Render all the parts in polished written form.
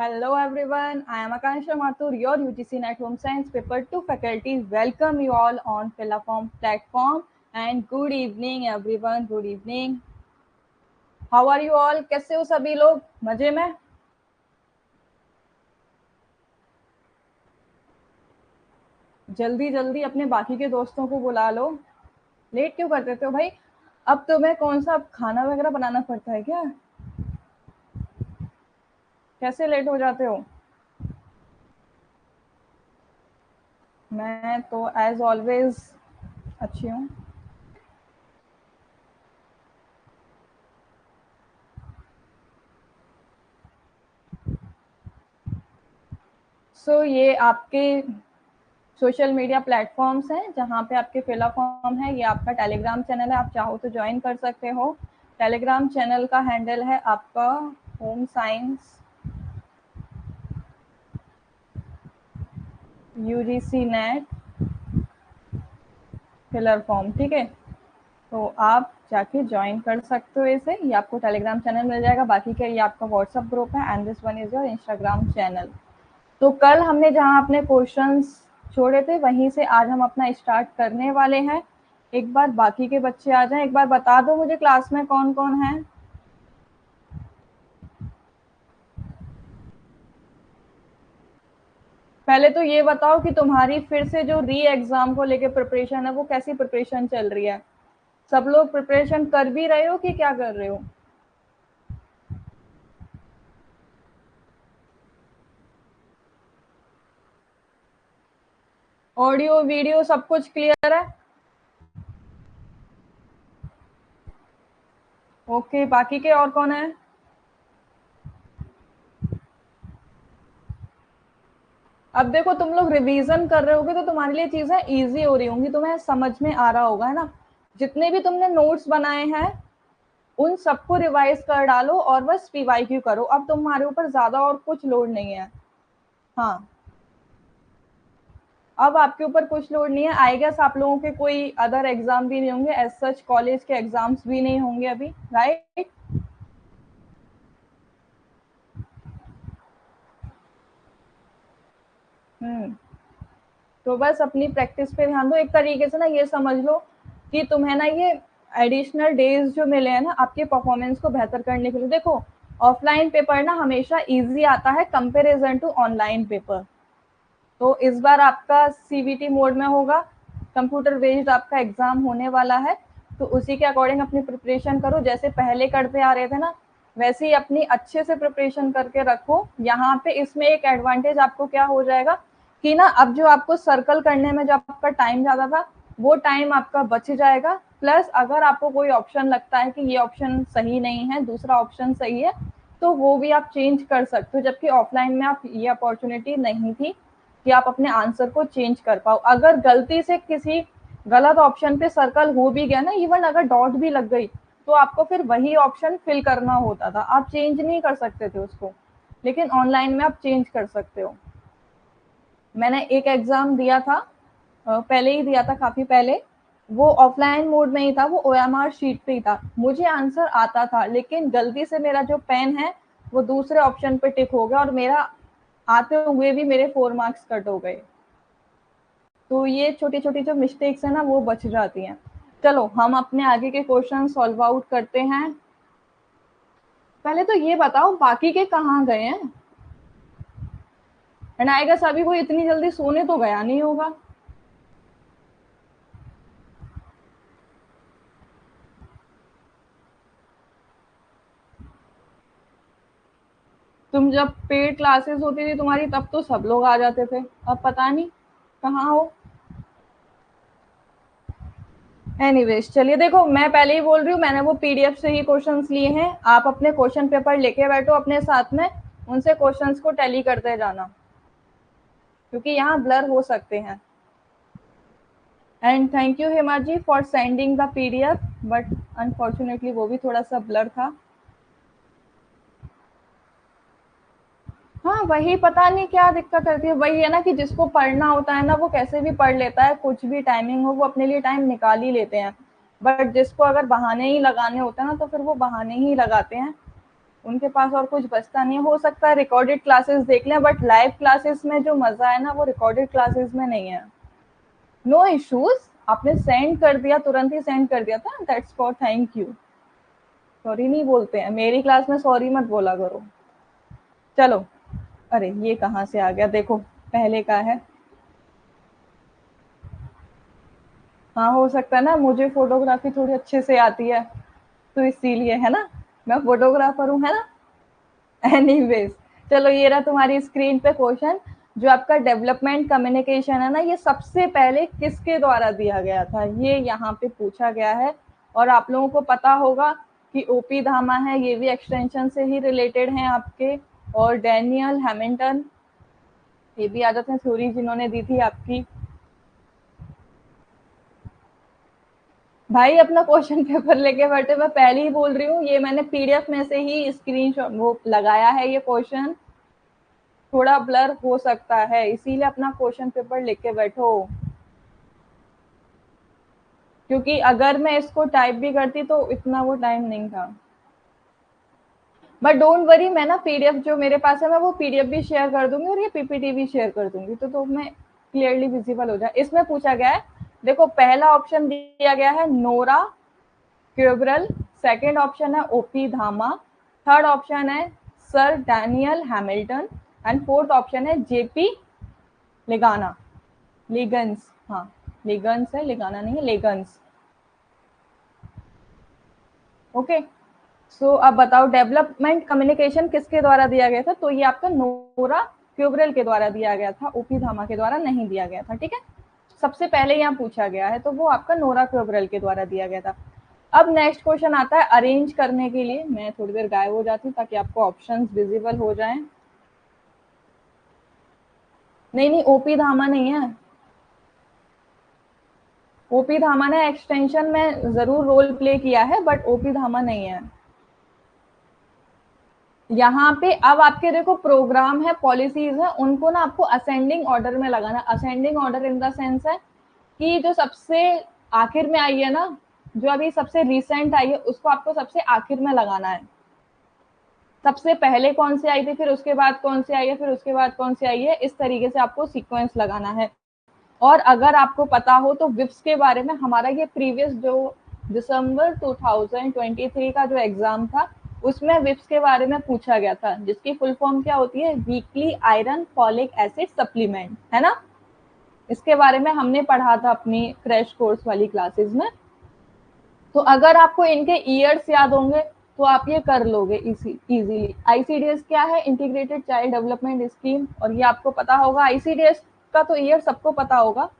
Hello everyone, I am Akansha Mathur, your UGC NET Home Science Paper 2 faculty. Welcome you all on Filaform platform and good evening everyone, good evening. How are you all? कैसे हो सभी लोग? मजे में? जल्दी जल्दी अपने बाकी के दोस्तों को बुला लो. लेट क्यों कर देते हो भाई? अब तुम्हें कौन सा खाना वगैरह बनाना पड़ता है क्या? कैसे लेट हो जाते हो? मैं तो एज ऑलवेज अच्छी हूँ. ये आपके सोशल मीडिया प्लेटफॉर्म्स हैं जहाँ पे आपके फिल फॉर्म है. ये आपका टेलीग्राम चैनल है, आप चाहो तो ज्वाइन कर सकते हो. टेलीग्राम चैनल का हैंडल है आपका home science UGC net filler form. ठीक है, तो आप जाके ज्वाइन कर सकते हो इसे. ये आपको टेलीग्राम चैनल मिल जाएगा. बाकी के ये आपका व्हाट्सएप ग्रुप है and this one is your Instagram channel. तो कल हमने जहाँ अपने क्वेश्चंस छोड़े थे वहीं से आज हम अपना स्टार्ट करने वाले हैं. एक बार बाकी के बच्चे आ जाएं. एक बार बता दो मुझे क्लास में कौन कौन है. पहले तो ये बताओ कि तुम्हारी फिर से जो री एग्जाम को लेके प्रिपरेशन है वो कैसी प्रिपरेशन चल रही है. सब लोग प्रिपरेशन कर भी रहे हो कि क्या कर रहे हो? ऑडियो वीडियो सब कुछ क्लियर है? ओके, बाकी के और कौन है? अब देखो, तुम लोग रिवीजन कर रहे होगे तो तुम्हारे लिए चीजें इजी हो रही होंगी, तुम्हें समझ में आ रहा होगा, है ना. जितने भी तुमने नोट्स बनाए हैं उन सबको रिवाइज कर डालो और बस पीवाईक्यू करो. अब तुम्हारे ऊपर ज्यादा और कुछ लोड नहीं है. हाँ, अब आपके ऊपर कुछ लोड नहीं है. आई गेस आप लोगों के कोई अदर एग्जाम भी नहीं होंगे, एज सच कॉलेज के एग्जाम्स भी नहीं होंगे अभी, राइट? तो बस अपनी प्रैक्टिस पे ध्यान दो. एक तरीके से ना ये समझ लो कि तुम्हें ना ये एडिशनल डेज जो मिले हैं ना आपके परफॉर्मेंस को बेहतर करने के लिए. देखो, ऑफलाइन पेपर ना हमेशा इजी आता है कंपेरिजन टू ऑनलाइन पेपर. तो इस बार आपका सीबीटी मोड में होगा, कंप्यूटर बेस्ड आपका एग्जाम होने वाला है. तो उसी के अकॉर्डिंग अपनी प्रिपरेशन करो. जैसे पहले करते आ रहे थे ना वैसे ही अपनी अच्छे से प्रिपरेशन करके रखो. यहाँ पे इसमें एक एडवांटेज आपको क्या हो जाएगा कि ना अब जो आपको सर्कल करने में जो आपका टाइम जाता था वो टाइम आपका बच जाएगा. प्लस अगर आपको कोई ऑप्शन लगता है कि ये ऑप्शन सही नहीं है, दूसरा ऑप्शन सही है, तो वो भी आप चेंज कर सकते हो. जबकि ऑफलाइन में आप ये अपॉर्चुनिटी नहीं थी कि आप अपने आंसर को चेंज कर पाओ. अगर गलती से किसी गलत ऑप्शन पे सर्कल हो भी गया ना, इवन अगर डॉट भी लग गई, तो आपको फिर वही ऑप्शन फिल करना होता था. आप चेंज नहीं कर सकते थे उसको. लेकिन ऑनलाइन में आप चेंज कर सकते हो. मैंने एक एग्जाम दिया था, पहले ही दिया था, काफी पहले. वो ऑफलाइन मोड में ही था, वो ओएमआर शीट पे ही था. मुझे आंसर आता था लेकिन गलती से मेरा जो पेन है वो दूसरे ऑप्शन पे टिक हो गया और मेरा आते हुए भी मेरे 4 मार्क्स कट हो गए. तो ये छोटी छोटी जो मिस्टेक्स है ना वो बच जाती हैं. चलो हम अपने आगे के क्वेश्चन सॉल्व आउट करते हैं. पहले तो ये बताओ बाकी के कहाँ गए हैं. एंड आई गेस अभी कोई इतनी जल्दी सोने तो गया नहीं होगा. तुम जब पेड क्लासेस होती थी तुम्हारी तब तो सब लोग आ जाते थे. अब पता नहीं कहाँ हो. एनीवेज, चलिए देखो, मैं पहले ही बोल रही हूँ, मैंने वो पीडीएफ से ही क्वेश्चंस लिए हैं. आप अपने क्वेश्चन पेपर लेके बैठो अपने साथ में, उनसे क्वेश्चंस को टैली करते जाना क्योंकि यहाँ ब्लर हो सकते हैं. And thank you Hema ji for sending the PDF, but unfortunately वो भी थोड़ा सा ब्लर था. हाँ, वही पता नहीं क्या दिक्कत रहती है. वही है ना कि जिसको पढ़ना होता है ना वो कैसे भी पढ़ लेता है, कुछ भी टाइमिंग हो वो अपने लिए टाइम निकाल ही लेते हैं. बट जिसको अगर बहाने ही लगाने होते हैं ना तो फिर वो बहाने ही लगाते हैं. उनके पास और कुछ बचता नहीं है। हो सकता है रिकॉर्डेड क्लासेस देख लें, बट लाइव क्लासेस में जो मजा है ना वो रिकॉर्डेड क्लासेस में नहीं है। नो इश्यूज, आपने सेंड कर दिया, तुरंत ही सेंड कर दिया था, that's for thank you. Sorry नहीं बोलते हैं, मेरी क्लास में सॉरी मत बोला करो। चलो, अरे ये कहाँ से आ गया, देखो पहले का है। हाँ हो सकता है ना, मुझे फोटोग्राफी थोड़ी अच्छे से आती है तो इसीलिए, है ना, मैं फोटोग्राफर हूँ, है ना। एनीवेज, चलो ये रहा तुम्हारी स्क्रीन पे क्वेश्चन। जो आपका डेवलपमेंट कम्युनिकेशन है ना, ये सबसे पहले किसके द्वारा दिया गया था, ये यहाँ पे पूछा गया है। और आप लोगों को पता होगा कि ओपी धामा है, ये भी एक्सटेंशन से ही रिलेटेड हैं आपके। और डैनियल हैमिल्टन, ये भी आ जाते हैं, थ्योरी जिन्होंने दी थी आपकी। भाई अपना क्वेश्चन पेपर लेके बैठे, मैं पहले ही बोल रही हूँ, ये मैंने पीडीएफ में से ही स्क्रीनशॉट वो लगाया है। ये क्वेश्चन थोड़ा ब्लर हो सकता है, इसीलिए अपना क्वेश्चन पेपर लेके बैठो, क्योंकि अगर मैं इसको टाइप भी करती तो इतना वो टाइम नहीं था। बट डोंट वरी, मैं ना पीडीएफ जो मेरे पास है मैं वो पीडीएफ भी शेयर कर दूंगी और ये पीपीटी भी शेयर कर दूंगी, तो मैं क्लियरली विजिबल हो जाए। इसमें पूछा गया है, देखो पहला ऑप्शन दिया गया है नोरा क्यूब्रल, सेकेंड ऑप्शन है ओपी धामा, थर्ड ऑप्शन है sir Daniel Hamilton, and fourth option है जेपी लेगाना, लेगन्स, हाँ लेगन्स है, लेगाना नहीं है, लेगन्स। ओके, सो अब बताओ डेवलपमेंट कम्युनिकेशन किसके द्वारा दिया गया था, तो ये आपका नोरा क्यूब्रल के द्वारा दिया गया था, ओपी धामा के द्वारा नहीं दिया गया था। ठीक है, सबसे पहले यहाँ पूछा गया है तो वो आपका नोरा क्यूब्रल के द्वारा दिया गया था। अब नेक्स्ट क्वेश्चन आता है अरेंज करने के लिए, मैं थोड़ी देर गायब हो जाती हूँ ताकि आपको ऑप्शंस विजिबल हो जाएं। नहीं नहीं, ओपी धामा नहीं है, ओपी धामा ने एक्सटेंशन में जरूर रोल प्ले किया है बट ओपी धामा नहीं है। यहाँ पे अब आपके देखो प्रोग्राम है, पॉलिसीज है, उनको ना आपको असेंडिंग ऑर्डर में लगाना। Ascending order in the sense है कि जो सबसे आखिर में आई है ना, जो अभी सबसे रिसेंट आई है उसको आपको सबसे आखिर में लगाना है। सबसे पहले कौन सी आई थी, फिर उसके बाद कौन सी आई है, फिर उसके बाद कौन सी आई है, इस तरीके से आपको सीक्वेंस लगाना है। और अगर आपको पता हो तो विप्स के बारे में, हमारा ये प्रीवियस जो दिसंबर 2023 का जो एग्जाम था उसमें विप्स के बारे में पूछा गया था, जिसकी फुल फॉर्म क्या होती है, weekly iron folic acid supplement, है ना। इसके बारे में हमने पढ़ा था अपनी क्रैश कोर्स वाली क्लासेस में। तो अगर आपको इनके ईयर्स याद होंगे तो आप ये कर लोगे इजीली। आईसीडीएस क्या है, इंटीग्रेटेड चाइल्ड डेवलपमेंट स्कीम, और ये आपको पता होगा। आईसीडीएस का तो ईयर सबको पता होगा।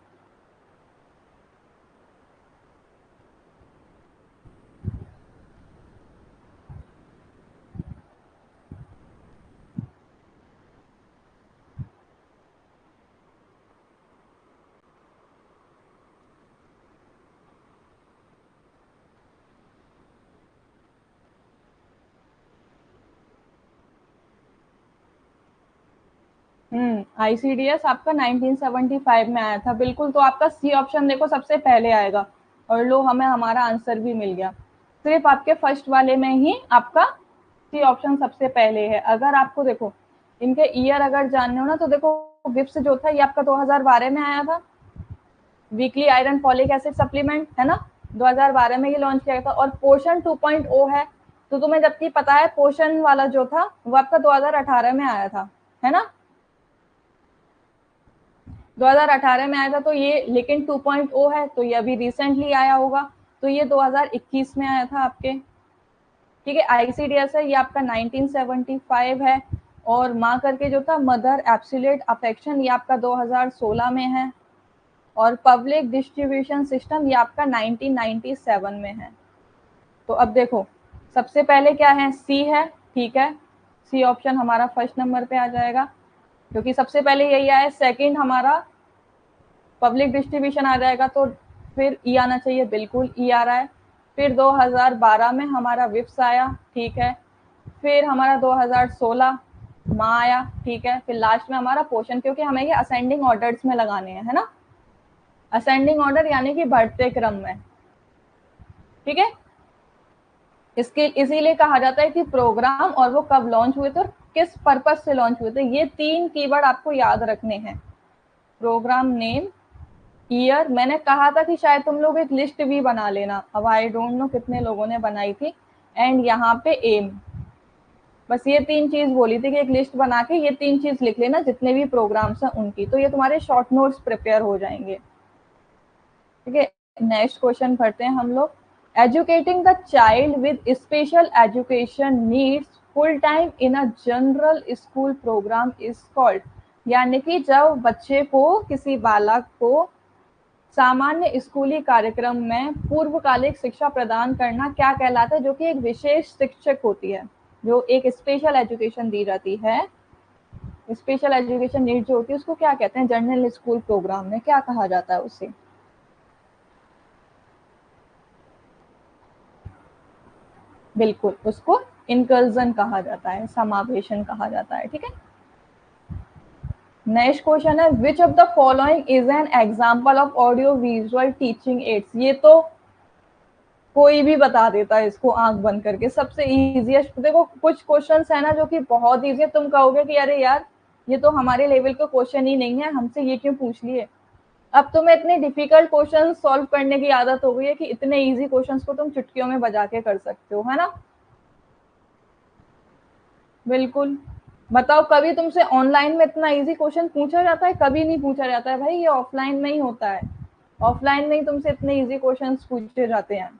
आईसीडीएस आपका 1975 में आया था, बिल्कुल। तो आपका सी ऑप्शन देखो सबसे पहले आएगा, और लो हमें हमारा आंसर भी मिल गया। सिर्फ आपके फर्स्ट वाले में ही आपका सी ऑप्शन सबसे पहले है। अगर आपको देखो इनके ईयर अगर जानने हो ना, तो देखो विप्स जो था ये आपका 2012 में आया था, weekly iron folic acid supplement, है ना। 2012 में ये लॉन्च किया गया था। और पोषण 2.0 है, तो तुम्हें जबकि पता है पोषण वाला जो था वो आपका 2018 में आया था, है ना। 2018 में आया था, तो ये लेकिन 2.0 है तो ये अभी रिसेंटली आया होगा, तो ये 2021 में आया था आपके। ठीक है, आईसीडीएस है, ये आपका 1975 है। और माँ करके जो था मदर एब्सोल्यूट अफेक्शन, ये आपका 2016 में है। और पब्लिक डिस्ट्रीब्यूशन सिस्टम ये आपका 1997 में है। तो अब देखो सबसे पहले क्या है, सी है, ठीक है, सी ऑप्शन हमारा फर्स्ट नंबर पे आ जाएगा क्योंकि सबसे पहले यही आया। सेकंड हमारा पब्लिक डिस्ट्रीब्यूशन आ जाएगा, तो फिर ई आना चाहिए, बिल्कुल ई आ रहा है। फिर 2012 में हमारा विप्स आया, ठीक है। फिर हमारा 2016 माँ आया, ठीक है। फिर लास्ट में हमारा पोषण, क्योंकि हमें ये असेंडिंग ऑर्डर्स में लगाने हैं, है ना। असेंडिंग ऑर्डर यानी कि बढ़ते क्रम में, ठीक है। इसके इसीलिए कहा जाता है कि प्रोग्राम और वो कब लॉन्च हुए थे और किस पर्पज से लॉन्च हुए थे। ये 3 कीवर्ड आपको याद रखने हैं। प्रोग्राम नेम, ईयर, मैंने कहा था कि शायद तुम लोग एक लिस्ट भी बना लेना, अब आई डोंट नो कितने लोगों ने बनाई थी, एंड यहाँ पे एम। बस ये 3 चीज बोली थी कि एक लिस्ट बना के ये 3 चीज लिख लेना जितने भी प्रोग्राम्स हैं उनकी, तो ये तुम्हारे शॉर्ट नोट्स प्रिपेयर हो जाएंगे। ठीक है, नेक्स्ट क्वेश्चन पढ़ते हैं हम लोग। Educating the child with special education needs full time in a general school program is called. यानी कि जब बच्चे को, किसी बालक को सामान्य स्कूली कार्यक्रम में पूर्वकालिक शिक्षा प्रदान करना क्या कहलाता है, जो कि एक विशेष शिक्षक होती है, जो एक स्पेशल एजुकेशन दी जाती है, स्पेशल एजुकेशन नीड जो होती है उसको क्या कहते हैं, जनरल स्कूल प्रोग्राम में क्या कहा जाता है उसे। बिल्कुल, उसको इंकल्जन कहा जाता है, समावेशन कहा जाता है। ठीक है, नेक्स्ट क्वेश्चन है विच of the following is an example of audio visual teaching ads. ये तो कोई भी बता देता है इसको आंख बंद करके, सबसे इजीएस्ट। देखो कुछ क्वेश्चंस है ना जो कि बहुत इजी है, तुम कहोगे कि अरे यार ये तो हमारे लेवल का क्वेश्चन ही नहीं है, हमसे ये क्यों पूछ लिए। अब तुम्हें इतने डिफिकल्ट क्वेश्चन सॉल्व करने की आदत हो गई है कि इतने इजी क्वेश्चंस को तुम चुटकियों में बजा के कर सकते हो, है ना। बिल्कुल। बताओ कभी तुमसे ऑनलाइन में इतना इजी क्वेश्चन पूछा जाता है? कभी नहीं पूछा जाता है भाई, ये ऑफलाइन में ही होता है। ऑफलाइन में ही तुमसे इतने इजी क्वेश्चंस पूछे जाते हैं।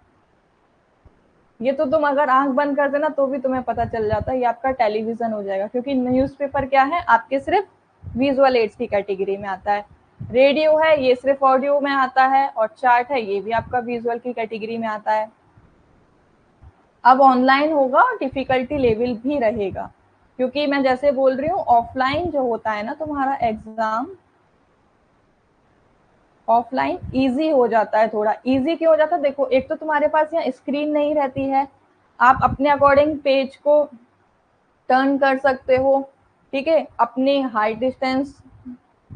ये तो तुम अगर आंख बंद कर देना तो भी तुम्हें पता चल जाता है, ये आपका टेलीविजन हो जाएगा, क्योंकि न्यूज़पेपर क्या है आपके सिर्फ विजुअल एड्स की कैटेगरी में आता है, रेडियो है ये सिर्फ ऑडियो में आता है, और चार्ट है ये भी आपका विजुअल की कैटेगरी में आता है। अब ऑनलाइन होगा और डिफिकल्टी लेवल भी रहेगा, क्योंकि मैं जैसे बोल रही हूँ ऑफलाइन जो होता है ना तुम्हारा एग्जाम, ऑफलाइन इजी हो जाता है। थोड़ा इजी क्यों हो जाता है, देखो एक तो तुम्हारे पास यहाँ स्क्रीन नहीं रहती है, आप अपने अकॉर्डिंग पेज को टर्न कर सकते हो, ठीक है, अपनी हाइट डिस्टेंस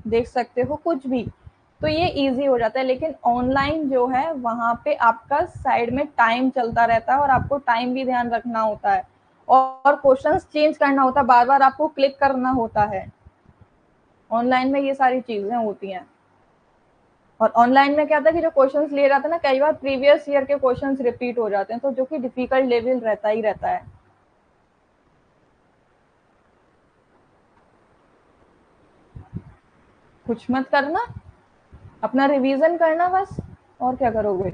देख सकते हो, कुछ भी, तो ये इजी हो जाता है। लेकिन ऑनलाइन जो है वहां पे आपका साइड में टाइम चलता रहता है और आपको टाइम भी ध्यान रखना होता है, और क्वेश्चंस चेंज करना होता है, बार बार आपको क्लिक करना होता है। ऑनलाइन में ये सारी चीजें होती हैं। और ऑनलाइन में क्या था कि जो क्वेश्चंस लिए जाते हैं ना, कई बार प्रीवियस ईयर के क्वेश्चंस रिपीट हो जाते हैं, तो जो कि डिफिकल्ट लेवल रहता ही रहता है। कुछ मत करना, अपना रिवीजन करना बस, और क्या करोगे।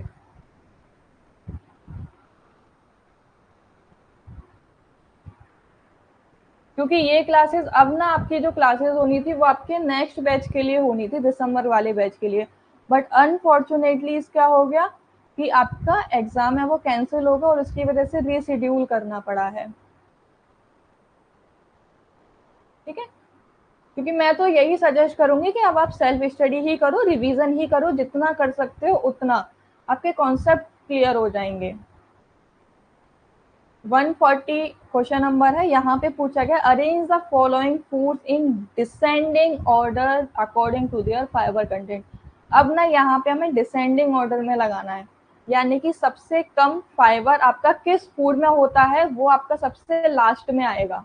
क्योंकि ये क्लासेस अब ना, आपकी जो क्लासेस होनी थी वो आपके नेक्स्ट बैच के लिए होनी थी, दिसंबर वाले बैच के लिए, बट अनफॉर्चुनेटली क्या हो गया कि आपका एग्जाम है वो कैंसिल होगा और उसकी वजह से रीशेड्यूल करना पड़ा है। ठीक है, क्योंकि मैं तो यही सजेस्ट करूंगी कि अब आप सेल्फ स्टडी ही करो, रिवीजन ही करो, जितना कर सकते हो उतना, आपके कॉन्सेप्ट क्लियर हो जाएंगे। 140 क्वेश्चन नंबर है, यहाँ पे पूछा गया arrange the following foods in descending order according to their fibre content. अब ना यहाँ पे हमें डिसेंडिंग ऑर्डर में लगाना है, यानी कि सबसे कम फाइबर आपका किस फूड में होता है वो आपका सबसे लास्ट में आएगा।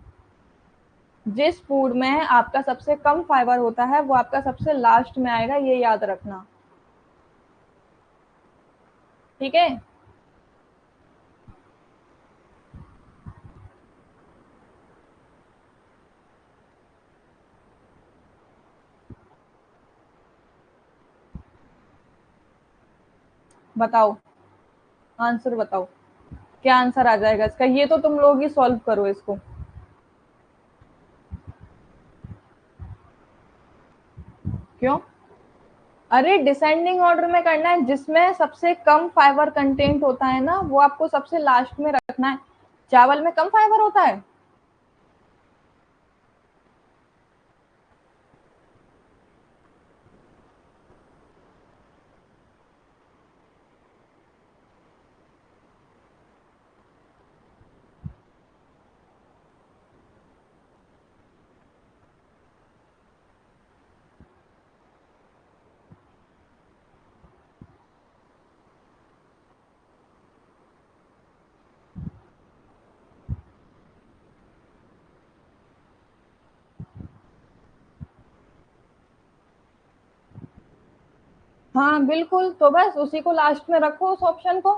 जिस फूड में आपका सबसे कम फाइबर होता है वो आपका सबसे लास्ट में आएगा, ये याद रखना। ठीक है, बताओ आंसर बताओ, क्या आंसर आ जाएगा इसका, ये तो तुम लोग ही सॉल्व करो इसको। क्यों? अरे डिसेंडिंग ऑर्डर में करना है, जिसमें सबसे कम फाइबर कंटेंट होता है ना वो आपको सबसे लास्ट में रखना है। चावल में कम फाइबर होता है? हाँ बिल्कुल, तो बस उसी को लास्ट में रखो उस ऑप्शन को,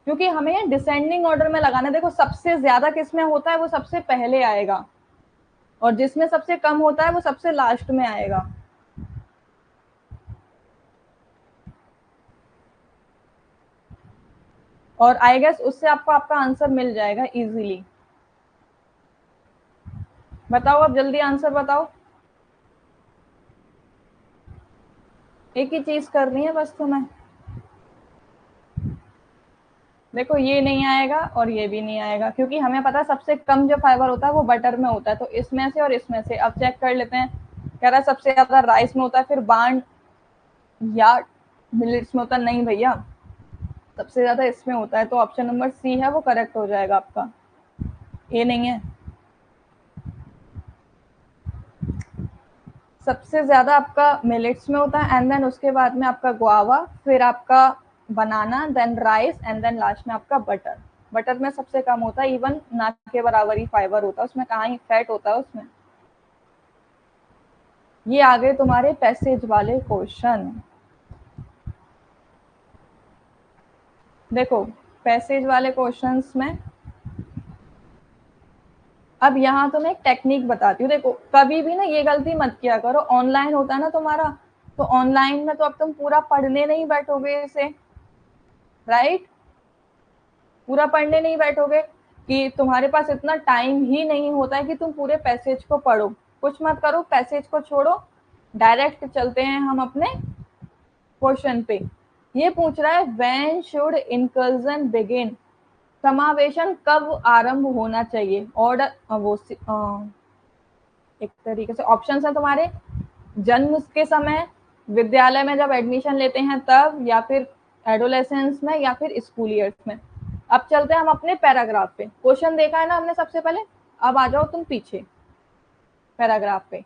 क्योंकि हमें ये डिसेंडिंग ऑर्डर में लगाना है। देखो सबसे ज्यादा किसमें होता है वो सबसे पहले आएगा, और जिसमें सबसे कम होता है वो सबसे लास्ट में आएगा। और आई गेस उससे आपको आपका आंसर मिल जाएगा इजीली। बताओ, अब जल्दी आंसर बताओ। एक ही चीज करनी है बस तुम्हें। देखो ये नहीं आएगा और ये भी नहीं आएगा, क्योंकि हमें पता है सबसे कम जो फाइबर होता है वो बटर में होता है। तो इसमें से और इसमें से अब चेक कर लेते हैं। कह रहा है सबसे ज्यादा राइस में होता है, फिर बांड या मिलेट्स में होता है। नहीं भैया, सबसे ज्यादा इसमें होता है, तो ऑप्शन नंबर सी है वो करेक्ट हो जाएगा आपका। ए नहीं है। सबसे ज्यादा आपका मिलेट्स में होता है, एंड देन उसके बाद में आपका गुआवा, फिर आपका banana, then rice, and then last में आपका बटर। बटर में सबसे कम होता है, इवन ना के बराबर ही फाइबर होता है उसमें, कहाँ ही फैट होता है उसमें। ये आ गए तुम्हारे पैसेज वाले क्वेश्चन। देखो पैसेज वाले क्वेश्चंस में अब यहाँ तो मैं एक टेक्निक बताती हूँ। देखो कभी भी ना ये गलती मत किया करो, ऑनलाइन होता है ना तुम्हारा, तो ऑनलाइन में तो अब तुम पूरा पढ़ने नहीं बैठोगे इसे, राइट। पूरा पढ़ने नहीं बैठोगे, कि तुम्हारे पास इतना टाइम ही नहीं होता है कि तुम पूरे पैसेज को पढ़ो। कुछ मत करो, पैसेज को छोड़ो, डायरेक्ट चलते हैं हम अपने क्वेश्चन पे। ये पूछ रहा है व्हेन शुड इंकल्जन बिगिन, समावेशन कब आरंभ होना चाहिए। ऑर्डर वो एक तरीके से ऑप्शन है तुम्हारे, जन्म के समय, विद्यालय में जब एडमिशन लेते हैं तब, या फिर एडोलेसेंस में, या फिर स्कूल ईयर्स में। अब चलते हैं हम अपने पैराग्राफ पे। क्वेश्चन देखा है ना हमने सबसे पहले, अब आ जाओ तुम पीछे पैराग्राफ पे।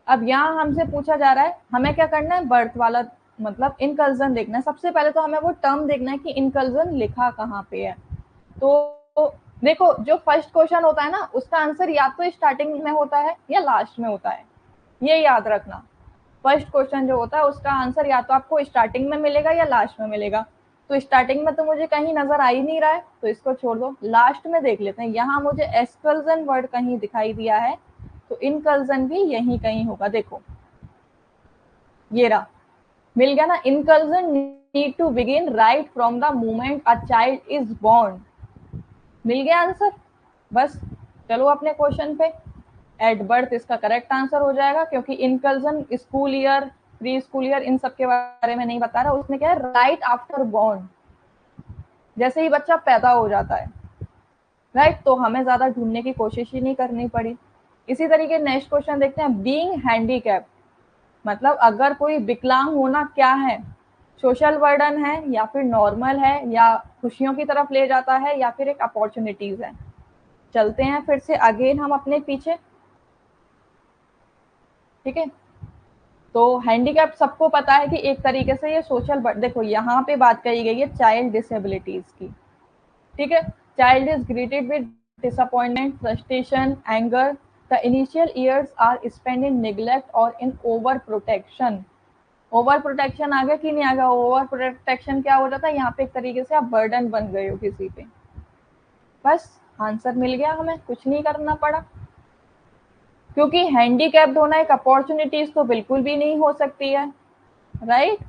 अब यहाँ हमसे पूछा जा रहा है हमें क्या करना है, बर्थ वाला मतलब इनकल्जन देखना है। सबसे पहले तो हमें वो टर्म देखना है कि इनकल्जन लिखा कहाँ पे है। तो देखो जो फर्स्ट क्वेश्चन होता है ना उसका आंसर या तो स्टार्टिंग में होता है या लास्ट में होता है, ये याद रखना। फर्स्ट क्वेश्चन जो होता है उसका आंसर या तो आपको स्टार्टिंग में मिलेगा या लास्ट में मिलेगा। तो स्टार्टिंग में तो मुझे कहीं नजर आ ही नहीं रहा है, तो इसको छोड़ दो, लास्ट में देख लेते हैं। यहाँ मुझे एक्सकल्जन वर्ड कहीं दिखाई दिया है, तो इनकल्जन भी यहीं कहीं होगा। देखो ये रहा, मिल गया ना। Inclusion need to begin right from the moment a child is born. मिल गया आंसर। बस चलो अपने क्वेश्चन पे। एट बर्थ इसका करेक्ट आंसर हो जाएगा, क्योंकि inclusion school year, preschool year, इन सब के बारे में नहीं बता रहा। उसने क्या है, राइट आफ्टर बॉर्न, जैसे ही बच्चा पैदा हो जाता है, राइट। तो हमें ज्यादा ढूंढने की कोशिश ही नहीं करनी पड़ी। इसी तरीके नेक्स्ट क्वेश्चन देखते हैं। बीइंग हैंडीकैप मतलब अगर कोई विकलांग होना क्या है, सोशल बर्डन है, या फिर नॉर्मल है, या खुशियों की तरफ ले जाता है, या फिर एक अपॉर्चुनिटीज है। चलते हैं फिर से अगेन हम अपने पीछे, ठीक है। तो हैंडीकैप सबको पता है कि एक तरीके से ये सोशल देखो यहाँ पे बात कही गई है चाइल्ड डिसेबिलिटीज की, ठीक है। Child is greeted with disappointment, frustration, anger. The initial years are spend in neglect और in over protection. Over protection आ गया कि नहीं आ गया। ओवर प्रोटेक्शन क्या हो जाता है, यहाँ पे एक तरीके से आप बर्डन बन गए हो किसी पे। बस आंसर मिल गया, हमें कुछ नहीं करना पड़ा। क्योंकि हैंडीकैप्ड होना एक अपॉर्चुनिटीज तो बिल्कुल भी नहीं हो सकती है, राइट।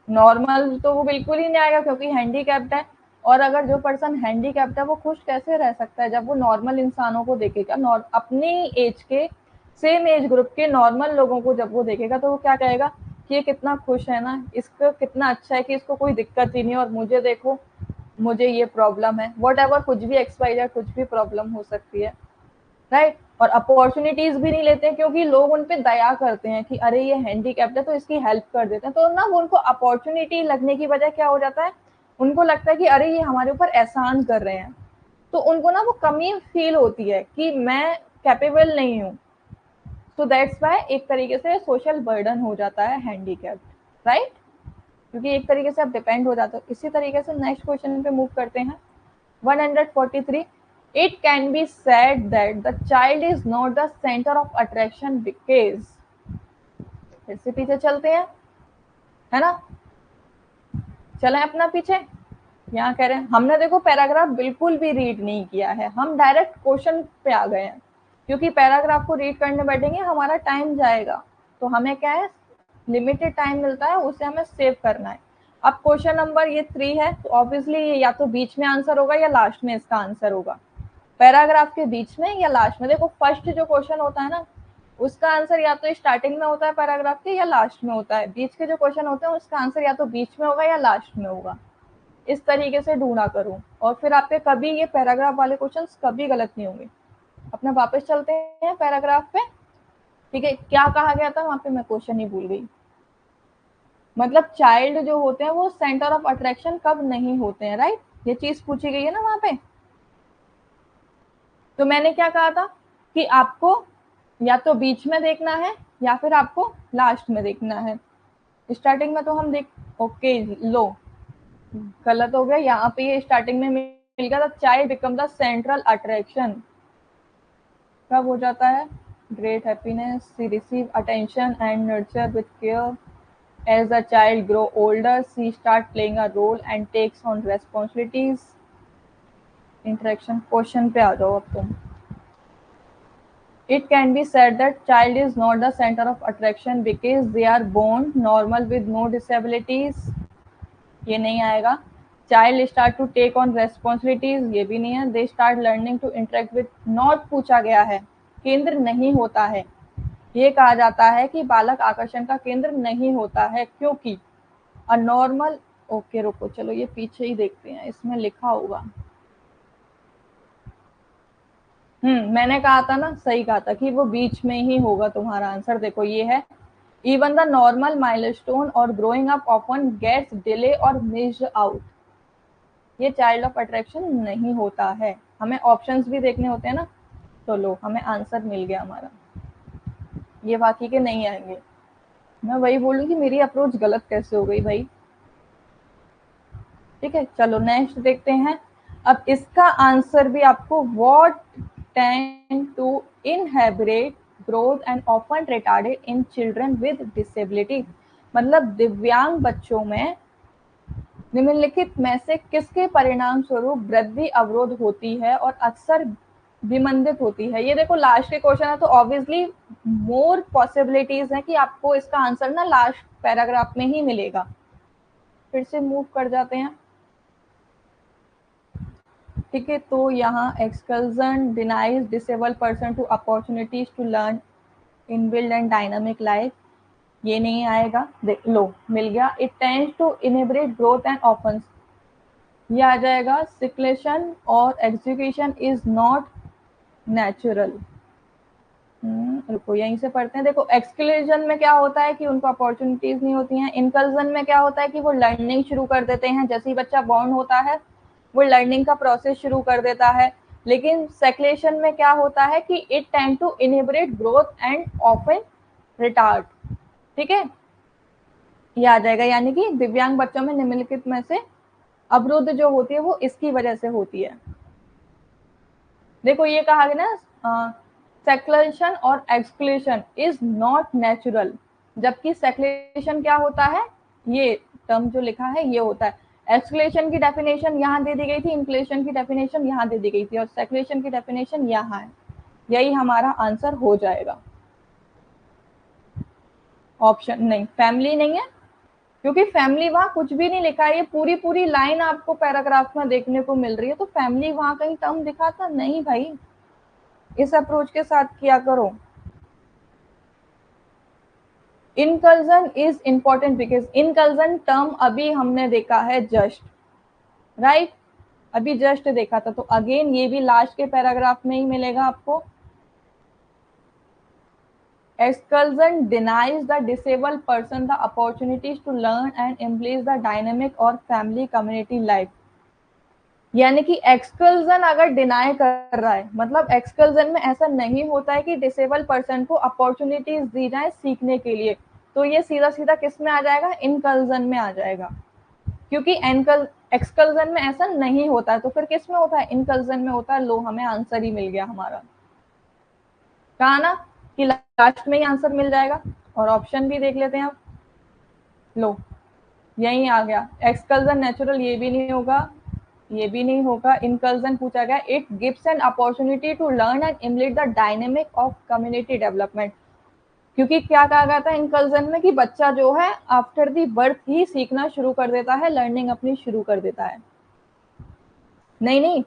नॉर्मल तो वो बिल्कुल ही नहीं आएगा क्योंकि हैंडीकैप्ड है। और अगर जो पर्सन हैंडीकैप्ड है वो खुश कैसे रह सकता है जब वो नॉर्मल इंसानों को देखेगा, अपनी एज के, सेम एज ग्रुप के नॉर्मल लोगों को जब वो देखेगा तो वो क्या कहेगा कि ये कितना खुश है ना, इसका कितना अच्छा है कि इसको कोई दिक्कत ही नहीं, और मुझे देखो मुझे ये प्रॉब्लम है। वट एवर, कुछ भी एक्सपायर, कुछ भी प्रॉब्लम हो सकती है, राइट। और अपॉर्चुनिटीज भी नहीं लेते क्योंकि लोग उन पे दया करते हैं कि अरे ये हैंडीकैप्ड है तो इसकी हेल्प कर देते हैं। तो ना वो उनको अपॉर्चुनिटी लगने की वजह क्या हो जाता है, उनको लगता है कि अरे ये हमारे ऊपर एहसान कर रहे हैं। तो उनको ना वो कमी फील होती है कि मैं कैपेबल नहीं हूँ। तो दैट्स वाई एक तरीके से सोशल बर्डन हो जाता है हैंडीकैप्ड, राइट। क्योंकि एक तरीके से आप डिपेंड हो जाते हो। इसी तरीके से नेक्स्ट क्वेश्चन पे मूव करते हैं। 143, it can be said that the child is not the center of attraction because, फिर से पीछे चलते हैं। है ना। चलें अपना पीछे। यहाँ कह रहे हैं हमने देखो पैराग्राफ बिल्कुल भी रीड नहीं किया है, हम डायरेक्ट क्वेश्चन पे आ गए हैं, क्योंकि पैराग्राफ को रीड करने बैठेंगे हमारा टाइम जाएगा। तो हमें क्या है, लिमिटेड टाइम मिलता है, उसे हमें सेव करना है। अब क्वेश्चन नंबर ये 3 है, तो ऑब्वियसली ये या तो बीच में आंसर होगा या लास्ट में इसका आंसर होगा। पैराग्राफ के बीच में या लास्ट में। देखो फर्स्ट जो क्वेश्चन होता है ना, उसका आंसर या तो स्टार्टिंग में होता है पैराग्राफ के या लास्ट में होता है। बीच के जो क्वेश्चन होते हैं उसका आंसर या तो बीच में होगा या लास्ट में होगा। इस तरीके से ढूंढा करूं, और फिर आपके कभी ये पैराग्राफ वाले क्वेश्चंस कभी गलत नहीं होंगे। अपना वापस चलते हैं पैराग्राफ पे। ठीक है, क्या कहा गया था वहां पे, मैं क्वेश्चन ही भूल गई। मतलब चाइल्ड जो होते हैं वो सेंटर ऑफ अट्रैक्शन कब नहीं होते हैं, राइट, ये चीज पूछी गई है ना वहां पे। तो मैंने क्या कहा था कि आपको या तो बीच में देखना है या फिर आपको लास्ट में देखना है। स्टार्टिंग में तो हम देख, ओके लो गलत हो गया, यहाँ पे ये स्टार्टिंग में मिल गया था child become the central attraction. कब हो जाता है, great happiness, she receive attention and nurture with care. As the child grow older, she start playing a role and takes on responsibilities. Interaction question पे आ जाओ अब तुम। It can be said that child is not the center of attraction because they are born normal with no disabilities. ये नहीं आएगा। Child start to take on responsibilities, ये भी नहीं है। They start learning to interact with, not पूछा गया है, केंद्र नहीं होता है। ये कहा जाता है कि बालक आकर्षण का केंद्र नहीं होता है, क्योंकि अ नॉर्मल, ओके रुको चलो ये पीछे ही देखते हैं, इसमें लिखा होगा। मैंने कहा था ना, सही कहा था कि वो बीच में ही होगा तुम्हारा आंसर। देखो ये है, इवन द नॉर्मल माइलस्टोन और growing up often gets delay और मिस्ड आउट। ये चाइल्ड ऑफ अट्रैक्शन नहीं होता है। हमें ऑप्शंस भी देखने होते हैं ना। तो लो हमें आंसर मिल गया हमारा, ये बाकी के नहीं आएंगे। मैं वही बोलूँ कि मेरी अप्रोच गलत कैसे हो गई भाई। ठीक है, चलो नेक्स्ट देखते हैं। अब इसका आंसर भी आपको, what tend to inhibit growth and often retarded in children with disability. मतलब दिव्यांग बच्चों में निम्नलिखित में से किसके परिणाम स्वरूप वृद्धि अवरोध होती है और अक्सर विमंदित होती है। ये देखो लास्ट के क्वेश्चन है, तो ऑब्वियसली मोर पॉसिबिलिटीज है कि आपको इसका आंसर ना लास्ट पैराग्राफ में ही मिलेगा। फिर से मूव कर जाते हैं। ठीक है, तो यहाँ exclusion denies disable person to opportunities to learn in build and dynamic life, ये नहीं आएगा। देख लो मिल गया। It tends to inhibit growth and offence, ये आ जाएगा। सिक्लेशन और एग्जीक्यूशन इज नॉट नेचुरल। रुको यहीं से पढ़ते हैं। देखो एक्सक्लूजन में क्या होता है कि उनको अपॉर्चुनिटीज नहीं होती हैं। इनकल्जन में क्या होता है कि वो लर्निंग शुरू कर देते हैं, जैसे ही बच्चा बॉर्न होता है वो लर्निंग का प्रोसेस शुरू कर देता है। लेकिन सेक्लेशन में क्या होता है कि it tend to inhibit growth and often retard. ठीक है, ये आ जाएगा। यानी कि दिव्यांग बच्चों में निम्नलिखित में से अवरुद्ध जो होती है वो इसकी वजह से होती है। देखो ये कहा गया ना, सेक्लेशन और एक्सक्लूशन इज नॉट नेचुरल, जबकि सेक्लेशन क्या होता है, ये टर्म जो लिखा है ये होता है। एक्सक्लूशन की डेफिनेशन यहाँ दे दी गई थी, इंक्लूशन की डेफिनेशन यहाँ दे दी गई थी, और सेक्लेशन की डेफिनेशन यहाँ है। यही हमारा आंसर हो जाएगा। ऑप्शन नहीं, फैमिली नहीं है, क्योंकि फैमिली वहां कुछ भी नहीं लिखा है। ये पूरी पूरी लाइन आपको पैराग्राफ में देखने को मिल रही है, तो फैमिली वहां कहीं टर्म दिखा था नहीं भाई। इस अप्रोच के साथ किया करो। इनकल्जन इज इंपॉर्टेंट बिकॉज इनकल्जन टर्म अभी हमने देखा है जस्ट, राइट, अभी जस्ट देखा था। तो अगेन ये भी लास्ट के पैराग्राफ में ही मिलेगा आपको। Exclusion denies the disabled person the opportunities to learn and embrace the dynamic और फैमिली कम्युनिटी लाइफ। यानी कि एक्सकल्जन अगर डिनाई कर रहा है, मतलब एक्सकल्जन में ऐसा नहीं होता है कि डिसेबल पर्सन को अपॉर्चुनिटीज दी जाए सीखने के लिए, तो ये सीधा सीधा किस में आ जाएगा, इनकल्जन में आ जाएगा। क्योंकि एक्सकल्जन में ऐसा नहीं होता है, तो फिर किस में होता है, इनकल्जन में होता है। लो हमें आंसर ही मिल गया हमारा। कहा ना कि लास्ट में ही आंसर मिल जाएगा। और ऑप्शन भी देख लेते हैं अब। लो यही आ गया। एक्सकल्जन नेचुरल, ये भी नहीं होगा, ये भी नहीं होगा। इनकल्जन पूछा गया, it gives an opportunity to learn and emulate the dynamic of community development. क्योंकि क्या कहा गया था इनकल्जन में कि बच्चा जो है आफ्टर दी बर्थ ही सीखना शुरू कर देता है, लर्निंग अपनी शुरू कर देता है। नहीं नहीं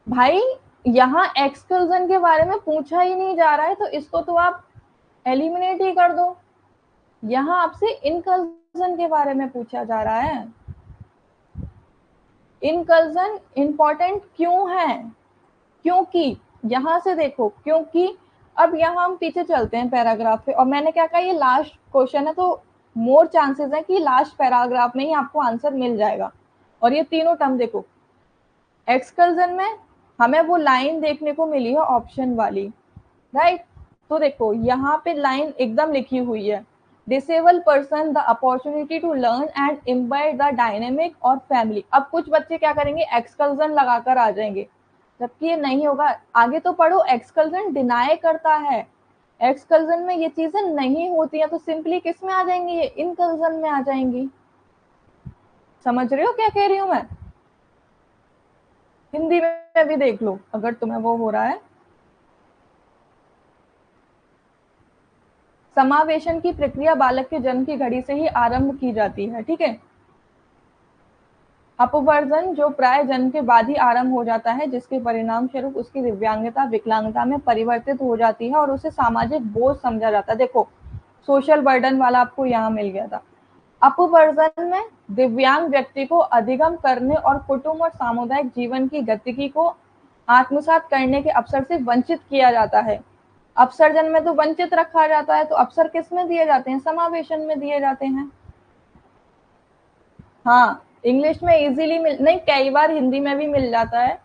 भाई, यहाँ एक्सकल्जन के बारे में पूछा ही नहीं जा रहा है, तो इसको तो आप एलिमिनेट ही कर दो। यहाँ आपसे इनकल्जन के बारे में पूछा जा रहा है। इनकल्जन इंपॉर्टेंट क्यों है? क्योंकि यहाँ से देखो, क्योंकि अब यहाँ हम पीछे चलते हैं पैराग्राफ पे, और मैंने क्या कहा, ये लास्ट क्वेश्चन है, तो मोर चांसेस है कि लास्ट पैराग्राफ में ही आपको आंसर मिल जाएगा। और ये तीनों टर्म देखो, एक्सकल्जन में हमें वो लाइन देखने को मिली है ऑप्शन वाली, राइट। तो देखो यहाँ पे लाइन एकदम लिखी हुई है, disable person the opportunity to learn and imbibe the dynamic और फैमिली। अब कुछ बच्चे क्या करेंगे, एक्सकल्जन लगाकर आ जाएंगे, जबकि ये नहीं होगा। आगे तो पढ़ो, एक्सकल्जन डिनाई करता है, एक्सकल्जन में ये चीजें नहीं होती हैं, तो सिंपली किस में आ जाएंगी, ये इनकल्जन में आ जाएंगी। समझ रहे हो क्या कह रही हूं मैं? हिंदी में भी देख लो अगर तुम्हें वो हो रहा है। समावेशन की प्रक्रिया बालक के जन्म की घड़ी से ही आरंभ की जाती है, ठीक है। अपवर्जन जो प्राय जन्म के बाद ही आरंभ हो जाता है, जिसके परिणाम स्वरूप उसकी दिव्यांगता विकलांगता में परिवर्तित हो जाती है और उसे सामाजिक बोझ समझा जाता है। देखो सोशल बर्डन वाला आपको यहाँ मिल गया था। अपवर्जन में दिव्यांग व्यक्ति को अधिगम करने और कुटुंब और सामुदायिक जीवन की गतिकी को आत्मसात करने के अवसर से वंचित किया जाता है। अपसर्जन में तो वंचित रखा जाता है, तो अवसर किस में दिए जाते हैं, समावेशन में दिए जाते हैं। हाँ, इंग्लिश में इजीली मिल नहीं, कई बार हिंदी में भी मिल जाता है,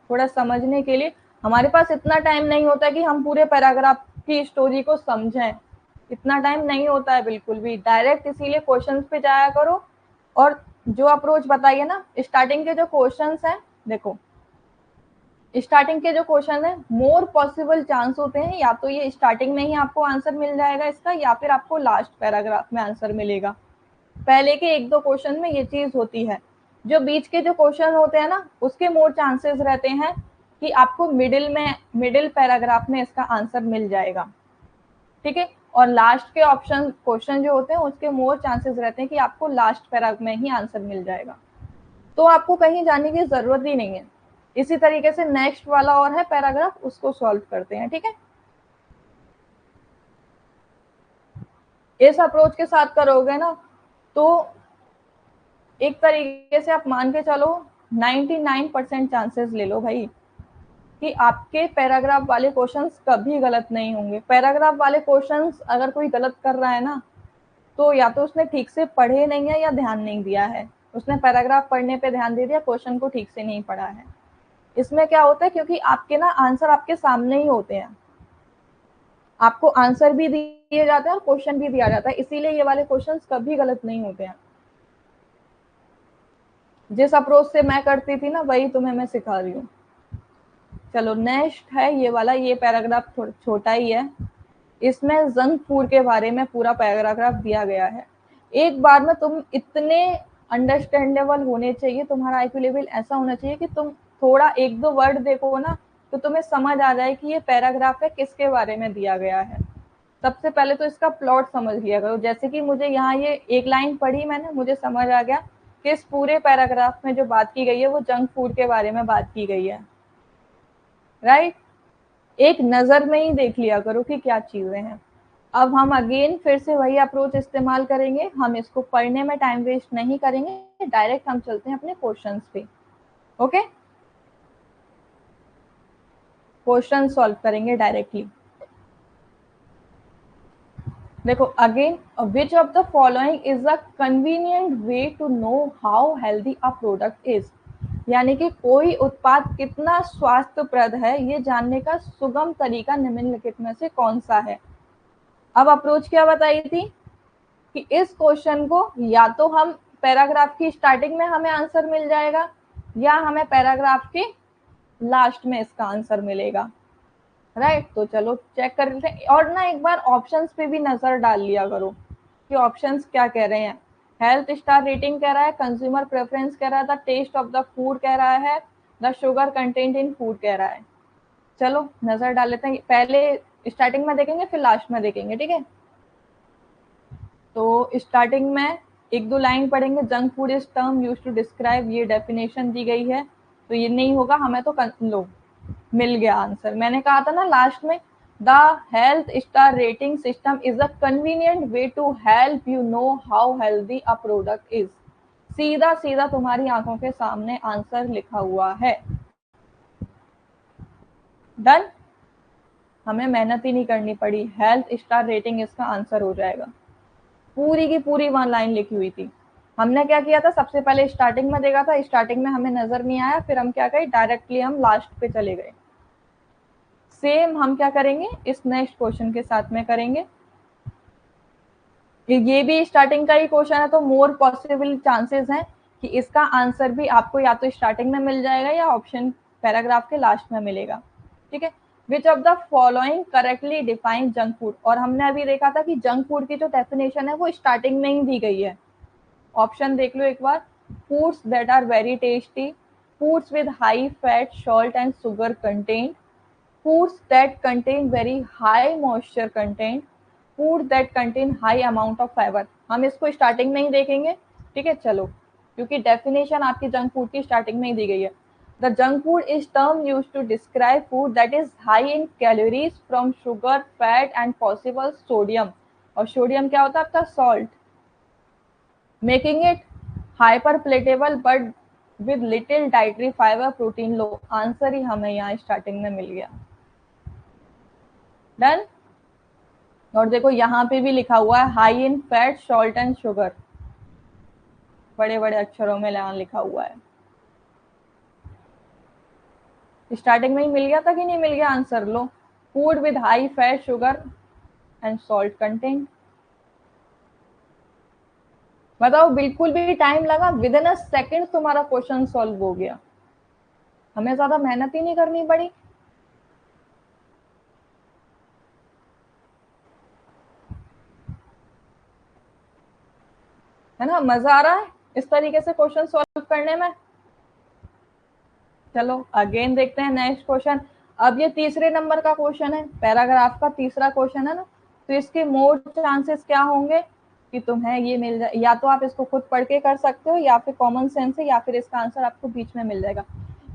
थोड़ा समझने के लिए। हमारे पास इतना टाइम नहीं होता कि हम पूरे पैराग्राफ की स्टोरी को समझें, इतना टाइम नहीं होता है बिल्कुल भी। डायरेक्ट इसीलिए क्वेश्चंस पे जाया करो, और जो अप्रोच बताइए ना, स्टार्टिंग के जो क्वेश्चंस हैं, देखो स्टार्टिंग के जो क्वेश्चन है, मोर पॉसिबल चांस होते हैं या तो ये स्टार्टिंग में ही आपको आंसर मिल जाएगा इसका, या फिर आपको लास्ट पैराग्राफ में आंसर मिलेगा। पहले के एक दो क्वेश्चन में ये चीज होती है। जो बीच के जो क्वेश्चन होते हैं ना, उसके मोर चांसेस रहते हैं कि आपको मिडिल पैराग्राफ में इसका आंसर मिल जाएगा, ठीक है। और लास्ट के ऑप्शन क्वेश्चन जो होते हैं, उसके मोर चांसेस रहते हैं कि आपको लास्ट पैराग्राफ में ही आंसर मिल जाएगा। तो आपको कहीं जाने की जरूरत ही नहीं है। इसी तरीके से नेक्स्ट वाला और है पैराग्राफ, उसको सॉल्व करते हैं, ठीक है। इस अप्रोच के साथ करोगे ना, तो एक तरीके से आप मान के चलो 99% चांसेस ले लो भाई कि आपके पैराग्राफ वाले क्वेश्चंस कभी गलत नहीं होंगे। पैराग्राफ वाले क्वेश्चंस अगर कोई गलत कर रहा है ना, तो या तो उसने ठीक से पढ़े नहीं है या ध्यान नहीं दिया है। उसने पैराग्राफ पढ़ने पे ध्यान दे दिया, क्वेश्चन को ठीक से नहीं पढ़ा है। इसमें क्या होता है, क्योंकि आपके ना आंसर आपके सामने ही होते हैं, आपको आंसर भी दिए जाते हैं और क्वेश्चन भी दिया जाता है, इसीलिए ये वाले क्वेश्चंस कभी गलत नहीं होते हैं। जिस अप्रोच से मैं करती थी ना, वही तुम्हें मैं सिखा रही हूँ। चलो नेक्स्ट है ये वाला, ये पैराग्राफ छोटा ही है। इसमें जंक फूड के बारे में पूरा पैराग्राफ दिया गया है। एक बार में तुम इतने अंडरस्टैंडेबल होने चाहिए, तुम्हारा आईक्यू लेवल ऐसा होना चाहिए कि तुम थोड़ा एक दो वर्ड देखो ना, तो तुम्हें समझ आ जाए कि ये पैराग्राफ है किसके बारे में दिया गया है। सबसे पहले तो इसका प्लॉट समझ लिया करो। जैसे कि मुझे यहाँ ये एक लाइन पढ़ी मैंने, मुझे समझ आ गया कि इस पूरे पैराग्राफ में जो बात की गई है वो जंक फूड के बारे में बात की गई है, राइट। एक नजर में ही देख लिया करो कि क्या चीजें हैं। अब हम अगेन फिर से वही अप्रोच इस्तेमाल करेंगे, हम इसको पढ़ने में टाइम वेस्ट नहीं करेंगे, डायरेक्ट हम चलते हैं अपने क्वेश्चंस पे। ओके, क्वेश्चन सॉल्व करेंगे डायरेक्टली। देखो again, which of the following is a convenient way to know how healthy a product is. यानी कि कोई उत्पाद कितना स्वास्थ्यप्रद है, ये जानने का सुगम तरीका निम्नलिखित में से कौन सा है। अब अप्रोच क्या बताई थी कि इस क्वेश्चन को या तो हम पैराग्राफ की स्टार्टिंग में हमें आंसर मिल जाएगा, या हमें पैराग्राफ के लास्ट में इसका आंसर मिलेगा, राइट। तो चलो चेक कर लेते हैं, और ना एक बार ऑप्शंस पे भी नजर डाल लिया करो कि ऑप्शंस क्या कह रहे हैं। हेल्थ स्टार रेटिंग कह रहा है, कंज्यूमर प्रेफरेंस कह रहा है, the taste of the food कह रहा है, the sugar content in food कह रहा है। चलो नजर डाल लेते हैं, पहले स्टार्टिंग में देखेंगे फिर लास्ट में देखेंगे, ठीक है। तो स्टार्टिंग में एक दो लाइन पढ़ेंगे, junk food is term use to describe, ये डेफिनेशन दी गई है, तो ये नहीं होगा हमें, तो लो मिल गया आंसर। मैंने कहा था ना लास्ट में, the health star rating system is a convenient way to help you know how healthy a product is. सीधा सीधा तुम्हारी आंखों के सामने आंसर लिखा हुआ है। डन, हमें मेहनत ही नहीं करनी पड़ी, हेल्थ स्टार रेटिंग इसका आंसर हो जाएगा। पूरी की पूरी वहां लाइन लिखी हुई थी। हमने क्या किया था, सबसे पहले स्टार्टिंग में देखा था, स्टार्टिंग में हमें नजर नहीं आया, फिर हम क्या करें, डायरेक्टली हम लास्ट पे चले गए। सेम हम क्या करेंगे इस नेक्स्ट क्वेश्चन के साथ में करेंगे। ये भी स्टार्टिंग का ही क्वेश्चन है, तो मोर पॉसिबल चांसेस हैं कि इसका आंसर भी आपको या तो स्टार्टिंग में मिल जाएगा या ऑप्शन पैराग्राफ के लास्ट में मिलेगा, ठीक है। विच of the following correctly define junk food, और हमने अभी देखा था कि जंक फूड की जो डेफिनेशन है वो स्टार्टिंग में ही दी गई है। ऑप्शन देख लो एक बार, foods that are very tasty, foods with high fat salt and sugar content, foods that contain very high moisture content, food that contain high amount of fiber। हम इसको स्टार्टिंग में ही देखेंगे, ठीक है। चलो, क्योंकि डेफिनेशन आपकी जंक फूड की स्टार्टिंग में ही दी गई है। The junk food is term use to describe food that is high in calories from sugar, fat and possible sodium, और सोडियम क्या होता है आपका, salt, making it hyper palatable but with little dietary fibre, protein low. Answer ही हमें यहाँ starting में मिल गया। डन। और देखो यहाँ पे भी लिखा हुआ है high in fat salt and sugar, बड़े बड़े अक्षरों में यहाँ लिखा हुआ है। स्टार्टिंग में ही मिल गया था कि नहीं मिल गया answer, low, food with high fat sugar and salt content. बताओ, बिल्कुल भी टाइम लगा, विद इन अ सेकेंड तुम्हारा क्वेश्चन सॉल्व हो गया, हमें ज्यादा मेहनत ही नहीं करनी पड़ी। है ना, मजा आ रहा है इस तरीके से क्वेश्चन सॉल्व करने में। चलो अगेन देखते हैं नेक्स्ट क्वेश्चन। अब ये तीसरे नंबर का क्वेश्चन है, पैराग्राफ का तीसरा क्वेश्चन है ना, तो इसके मोर चांसेस क्या होंगे कि तुम्हें ये मिल जाए, या तो आप इसको खुद पढ़ के कर सकते हो या फिर कॉमन सेंस से, या फिर इसका आंसर आपको बीच में मिल जाएगा।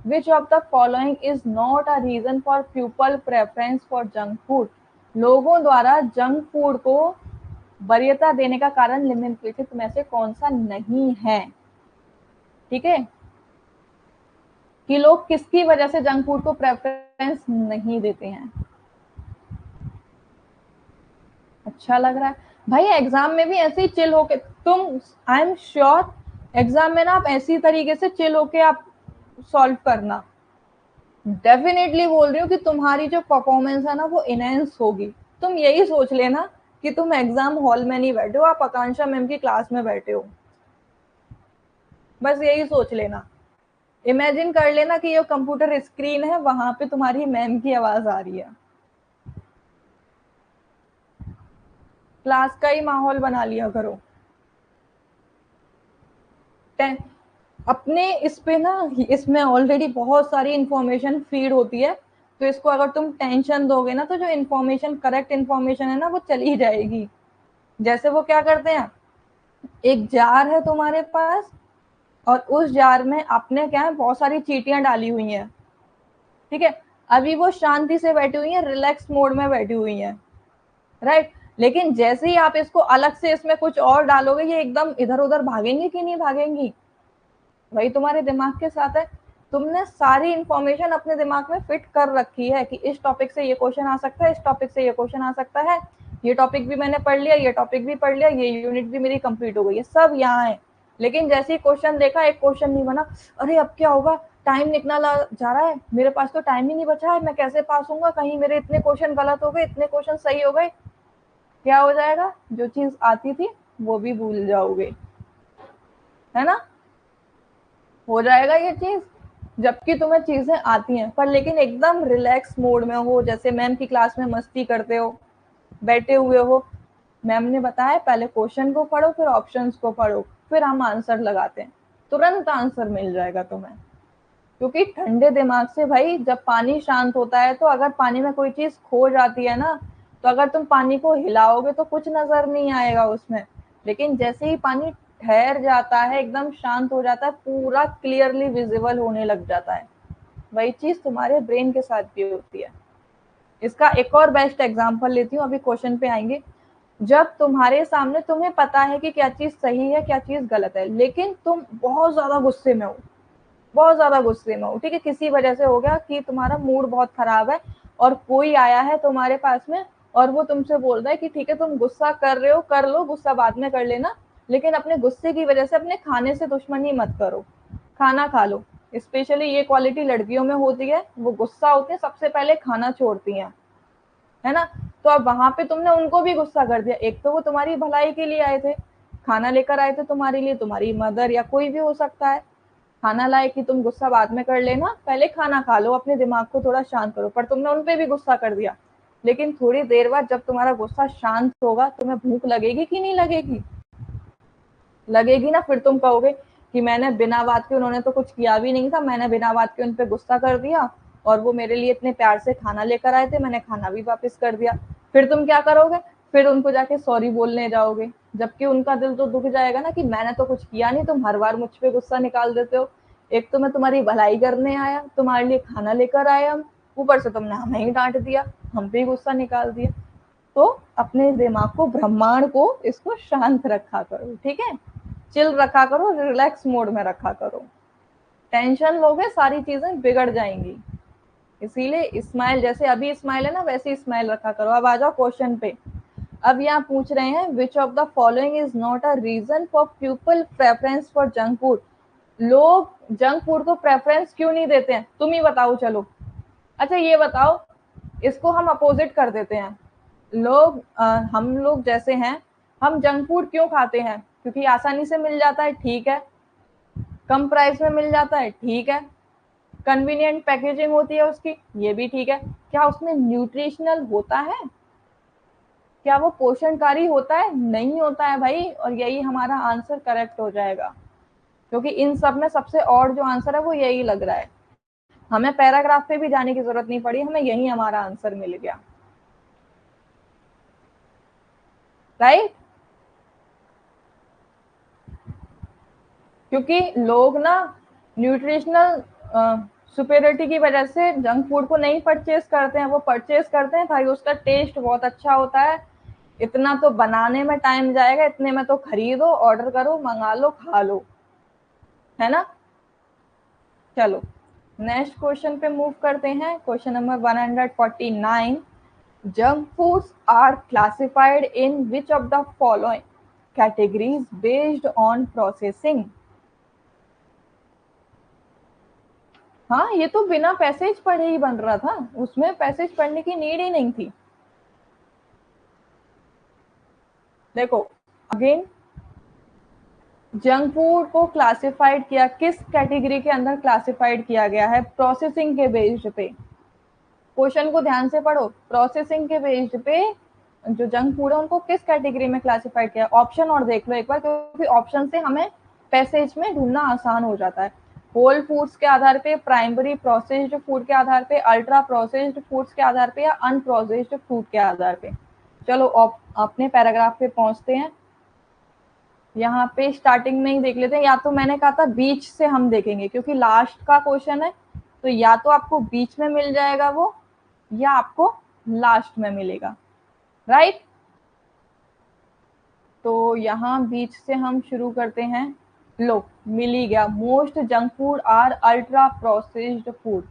Which of the following is not a reason for people preference for junk food, लोगों द्वारा जंक फूड को वरीयता देने का कारण निम्नलिखित में से कौन सा नहीं है, ठीक है, कि लोग किसकी वजह से जंक फूड को प्रेफरेंस नहीं देते हैं। अच्छा लग रहा है भाई, एग्जाम में भी ऐसे ही चिल होके तुम, आई एम श्योर एग्जाम में ना आप ऐसी तरीके से चिल होके आप सॉल्व करना, डेफिनेटली बोल रही हूँ कि तुम्हारी जो परफॉर्मेंस है ना वो इनहेंस होगी। तुम यही सोच लेना कि तुम एग्जाम हॉल में नहीं बैठे हो, आप आकांक्षा मैम की क्लास में बैठे हो, बस यही सोच लेना। इमेजिन कर लेना कि ये कंप्यूटर स्क्रीन है, वहां पे तुम्हारी मैम की आवाज आ रही है, क्लास का ही माहौल बना लिया करो। अपने इस पे ना, इसमें ऑलरेडी बहुत सारी इंफॉर्मेशन फीड होती है, तो इसको अगर तुम टेंशन दोगे ना तो जो इन्फॉर्मेशन, करेक्ट इन्फॉर्मेशन है ना वो चली जाएगी। जैसे वो क्या करते हैं, एक जार है तुम्हारे पास और उस जार में आपने क्या है बहुत सारी चींटियां डाली हुई हैं, ठीक है। अभी वो शांति से बैठी हुई है, रिलैक्स मोड में बैठी हुई है, राइट। लेकिन जैसे ही आप इसको अलग से इसमें कुछ और डालोगे, ये एकदम इधर उधर भागेंगी कि नहीं भागेंगी, वही तुम्हारे दिमाग के साथ है। तुमने सारी इंफॉर्मेशन अपने दिमाग में फिट कर रखी है कि इस टॉपिक से ये क्वेश्चन आ सकता है, इस टॉपिक से ये क्वेश्चन आ सकता है, ये टॉपिक भी मैंने पढ़ लिया, ये टॉपिक भी पढ़ लिया, ये यूनिट भी मेरी कंप्लीट हो गई है, सब यहाँ है। लेकिन जैसे ही क्वेश्चन देखा, एक क्वेश्चन नहीं बना, अरे अब क्या होगा, टाइम निकला जा रहा है, मेरे पास तो टाइम ही नहीं बचा है, मैं कैसे पास होऊंगा, कहीं मेरे इतने क्वेश्चन गलत हो गए, इतने क्वेश्चन सही हो गए, क्या हो जाएगा, जो चीज आती थी वो भी भूल जाओगे, है ना, हो जाएगा ये चीज। जबकि तुम्हें चीजें आती हैं पर लेकिन एकदम रिलैक्स मोड में हो, जैसे मैम की क्लास में मस्ती करते हो, बैठे हुए हो। मैम ने बताया पहले क्वेश्चन को पढ़ो फिर ऑप्शंस को पढ़ो, फिर हम आंसर लगाते हैं, तुरंत आंसर मिल जाएगा तुम्हें। क्योंकि ठंडे दिमाग से भाई जब पानी शांत होता है, तो अगर पानी में कोई चीज खो जाती है ना, तो अगर तुम पानी को हिलाओगे तो कुछ नजर नहीं आएगा उसमें, लेकिन जैसे ही पानी ठहर जाता है, एकदम शांत हो जाता है, पूरा क्लियरली विजिबल होने लग जाता है। वही चीज तुम्हारे ब्रेन के साथ भी होती है। इसका एक और बेस्ट एग्जांपल लेती हूँ, अभी क्वेश्चन पे आएंगे। जब तुम्हारे सामने, तुम्हें पता है कि क्या चीज सही है क्या चीज गलत है, लेकिन तुम बहुत ज्यादा गुस्से में हो, बहुत ज्यादा गुस्से में हो, ठीक है, किसी वजह से हो गया कि तुम्हारा मूड बहुत खराब है, और कोई आया है तुम्हारे पास में और वो तुमसे बोल रहा है कि ठीक है तुम गुस्सा कर रहे हो, कर लो, गुस्सा बाद में कर लेना, लेकिन अपने गुस्से की वजह से अपने खाने से दुश्मनी मत करो, खाना खा लो। स्पेशली ये क्वालिटी लड़कियों में होती है, वो गुस्सा होती है सबसे पहले खाना छोड़ती हैं, है ना। तो अब वहां पे तुमने उनको भी गुस्सा कर दिया, एक तो वो तुम्हारी भलाई के लिए आए थे, खाना लेकर आए थे तुम्हारे लिए, तुम्हारी मदर या कोई भी हो सकता है, खाना लाए कि तुम गुस्सा बाद में कर लेना, पहले खाना खा लो, अपने दिमाग को थोड़ा शांत करो, पर तुमने उन पे भी गुस्सा कर दिया। लेकिन थोड़ी देर बाद जब तुम्हारा गुस्सा शांत होगा, तुम्हें भूख लगेगी कि नहीं लगेगी? लगेगी ना। फिर तुम कहोगे कि मैंने बिना बात के, उन्होंने तो कुछ किया भी नहीं था, मैंने बिना बात के उन पे गुस्सा कर दिया, और वो मेरे लिए इतने प्यार से खाना लेकर आए थे, मैंने खाना भी वापस कर दिया। फिर तुम क्या करोगे? फिर उनको जाके सॉरी बोलने जाओगे, जबकि उनका दिल तो दुख जाएगा ना कि मैंने तो कुछ किया नहीं, तुम हर बार मुझ पे गुस्सा निकाल देते हो। एक तो मैं तुम्हारी भलाई करने आया, तुम्हारे लिए खाना लेकर आए हम, ऊपर से तुमने हमें ही डांट दिया, हम पे ही गुस्सा निकाल दिया। तो अपने दिमाग को, ब्रह्मांड को, इसको शांत रखा करो, ठीक है, चिल रखा करो, रिलैक्स मोड में रखा करो। टेंशन लोगे सारी चीजें बिगड़ जाएंगी। इसीलिए स्माइल, जैसे अभी स्माइल है ना, वैसे स्माइल रखा करो। अब आ जाओ क्वेश्चन पे। अब यहाँ पूछ रहे हैं, which of the following is not a reason for people preference for junk food. लोग जंक फूड को प्रेफरेंस क्यों नहीं देते हैं, तुम ही बताओ चलो। अच्छा ये बताओ, इसको हम अपोजिट कर देते हैं। हम लोग जैसे हैं, हम जंक फूड क्यों खाते हैं? क्योंकि आसानी से मिल जाता है, ठीक है, कम प्राइस में मिल जाता है, ठीक है, कन्वीनियंट पैकेजिंग होती है उसकी, ये भी ठीक है। क्या उसमें न्यूट्रिशनल होता है? क्या वो पोषणकारी होता है? नहीं होता है भाई, और यही हमारा आंसर करेक्ट हो जाएगा, क्योंकि इन सब में सबसे और जो आंसर है वो यही लग रहा है। हमें पैराग्राफ पे भी जाने की जरूरत नहीं पड़ी, हमें यही हमारा आंसर मिल गया, राइट। क्योंकि लोग ना न्यूट्रिशनल सुपेरियरिटी की वजह से जंक फूड को नहीं परचेज करते हैं, वो परचेज करते हैं भाई उसका टेस्ट बहुत अच्छा होता है, इतना तो बनाने में टाइम जाएगा, इतने में तो खरीदो, ऑर्डर करो, मंगा लो, खा लो, है ना। चलो नेक्स्ट क्वेश्चन पे मूव करते हैं। Question number 149, junk foods are classified in which of the following categories based on processing. हाँ, ये तो बिना पैसेज पढ़े ही बन रहा था, उसमें पैसेज पढ़ने की नीड ही नहीं थी। देखो अगेन, जंक फूड को क्लासिफाइड किया, किस कैटेगरी के अंदर क्लासिफाइड किया गया है? प्रोसेसिंग के बेस्ड पे। क्वेश्चन को ध्यान से पढ़ो, प्रोसेसिंग के बेस्ड पे जो जंक फूड है उनको किस कैटेगरी में क्लासिफाइड किया। ऑप्शन और देख लो एक बार, क्योंकि ऑप्शन से हमें पैसेज में ढूंढना आसान हो जाता है। होल फूड्स के आधार पे, प्राइमरी प्रोसेस्ड फूड के आधार पे, अल्ट्रा प्रोसेस्ड फूड्स के आधार पे, या अनप्रोसेस्ड फूड के आधार पे। चलो अपने पैराग्राफ पे पहुंचते हैं। यहाँ पे स्टार्टिंग में ही देख लेते हैं, या तो मैंने कहा था बीच से हम देखेंगे, क्योंकि लास्ट का क्वेश्चन है, तो या तो आपको बीच में मिल जाएगा वो, या आपको लास्ट में मिलेगा, राइट। तो यहाँ बीच से हम शुरू करते हैं। लो मिल ही गया, most junk food are ultra processed food.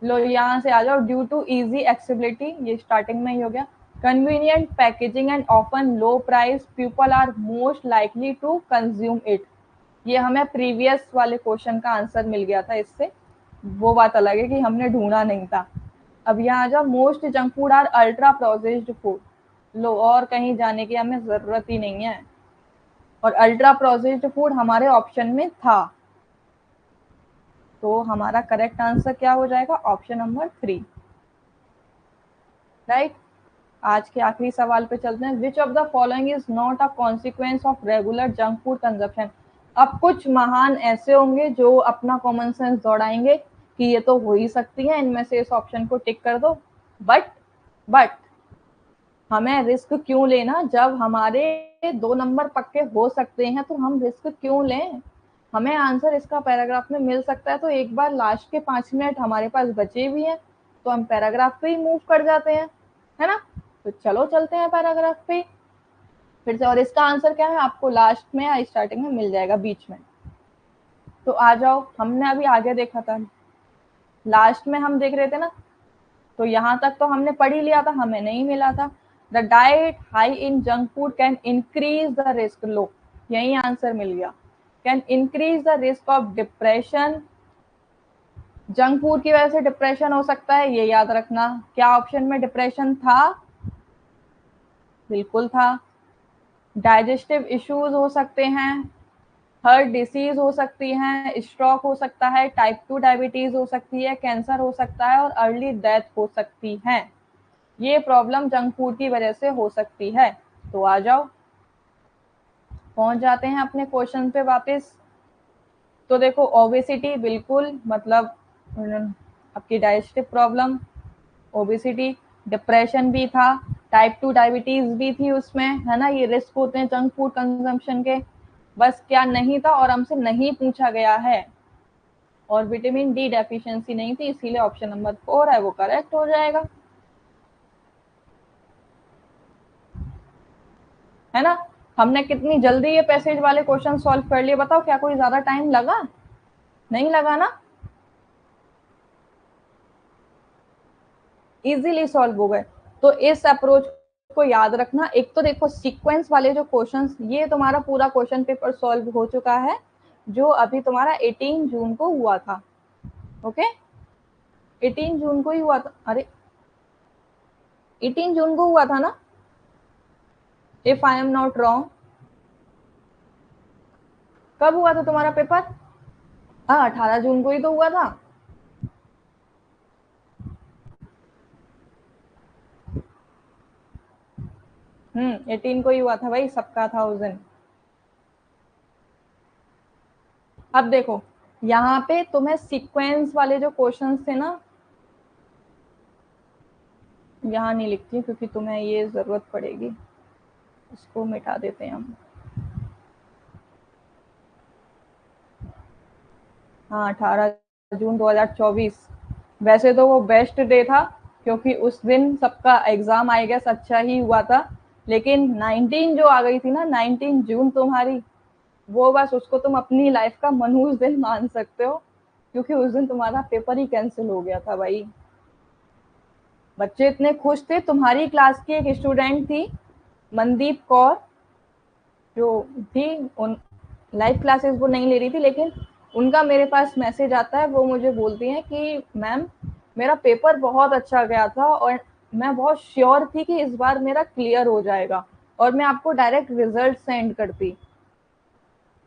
लो यहाँ से आ जाओ, ड्यू टू इजी एक्सेसिबिलिटी, ये स्टार्टिंग में ही हो गया। Convenient packaging and often low price, people are most likely to consume it. ये हमें प्रीवियस वाले क्वेश्चन का आंसर मिल गया था इससे, वो बात अलग है कि हमने ढूंढा नहीं था। अब यहाँ आ जाओ, most junk food are ultra processed food. लो और कहीं जाने की हमें जरूरत ही नहीं है, और अल्ट्रा प्रोसेस्ड फूड हमारे ऑप्शन में था, तो हमारा करेक्ट आंसर क्या हो जाएगा? Option number 3, right. आज के आखिरी सवाल पे चलते हैं। Which of the following is not a consequence of regular junk food consumption. अब कुछ महान ऐसे होंगे जो अपना कॉमन सेंस दौड़ाएंगे कि ये तो हो ही सकती है, इनमें से इस ऑप्शन को टिक कर दो। बट हमें रिस्क क्यों लेना? जब हमारे 2 नंबर पक्के हो सकते हैं तो हम रिस्क क्यों लें? हमें आंसर इसका पैराग्राफ में मिल सकता है, तो एक बार लास्ट के 5 मिनट हमारे पास बचे भी हैं तो हम पैराग्राफ पे ही मूव कर जाते हैं, है ना? तो चलो चलते हैं पैराग्राफ पे फिर से। और इसका आंसर क्या है आपको लास्ट में या स्टार्टिंग में मिल जाएगा, बीच में। तो आ जाओ, हमने अभी आगे देखा था, लास्ट में हम देख रहे थे ना, तो यहाँ तक तो हमने पढ़ ही लिया था, हमें नहीं मिला था। The diet high in junk food can increase the risk. लो, यही आंसर मिल गया। Can increase the risk of depression. Junk food की वजह से डिप्रेशन हो सकता है, ये याद रखना। क्या ऑप्शन में डिप्रेशन था? बिल्कुल था। डाइजेस्टिव इश्यूज हो सकते हैं, हार्ट डिसीज हो सकती है, स्ट्रोक हो सकता है, टाइप 2 डायबिटीज हो सकती है, कैंसर हो सकता है और अर्ली डेथ हो सकती है। ये प्रॉब्लम जंक फूड की वजह से हो सकती है। तो आ जाओ, पहुंच जाते हैं अपने क्वेश्चन पे वापस। तो देखो, ओबेसिटी बिल्कुल, मतलब आपकी डाइजेस्टिव प्रॉब्लम, ओबेसिटी, डिप्रेशन भी था, टाइप 2 डायबिटीज भी थी उसमें, है ना? ये रिस्क होते हैं जंक फूड कंजम्पशन के। बस क्या नहीं था और हमसे नहीं पूछा गया है, और विटामिन डी डेफिशिएंसी नहीं थी, इसीलिए ऑप्शन नंबर 4 है वो करेक्ट हो जाएगा, है ना? हमने कितनी जल्दी ये पैसेज वाले क्वेश्चन सॉल्व कर लिए, बताओ, क्या कोई ज्यादा टाइम लगा? नहीं लगा ना? इजीली सॉल्व हो गए। तो इस अप्रोच को याद रखना। एक तो देखो, सीक्वेंस वाले जो क्वेश्चंस, ये तुम्हारा पूरा क्वेश्चन पेपर सॉल्व हो चुका है जो अभी तुम्हारा 18 जून को हुआ था। ओके, 18 जून को ही हुआ था। अरे 18 जून को हुआ था ना, if I am not wrong. कब हुआ था तुम्हारा पेपर? हाँ, 18 जून को ही तो हुआ था। 18 को ही हुआ था भाई, सबका था उस दिन। अब देखो, यहाँ पे तुम्हें सीक्वेंस वाले जो क्वेश्चंस थे ना, यहाँ नहीं लिखती क्योंकि तुम्हें ये जरूरत पड़ेगी, इसको मिटा देते हैं हम। हाँ, 18 जून 2024। वैसे तो वो बेस्ट डे था क्योंकि उस दिन सबका एग्जाम आई गेस अच्छा ही हुआ था, लेकिन 19 जो आ गई थी ना, 19 जून तुम्हारी, वो बस उसको तुम अपनी लाइफ का मनहूस दिन मान सकते हो, क्योंकि उस दिन तुम्हारा पेपर ही कैंसिल हो गया था भाई। बच्चे इतने खुश थे। तुम्हारी क्लास की एक स्टूडेंट थी, मनदीप कौर, जो थी, उन लाइव क्लासेस वो नहीं ले रही थी, लेकिन उनका मेरे पास मैसेज आता है, वो मुझे बोलती हैं कि मैम, मेरा पेपर बहुत अच्छा गया था और मैं बहुत श्योर थी कि इस बार मेरा क्लियर हो जाएगा, और मैं आपको डायरेक्ट रिजल्ट सेंड करती,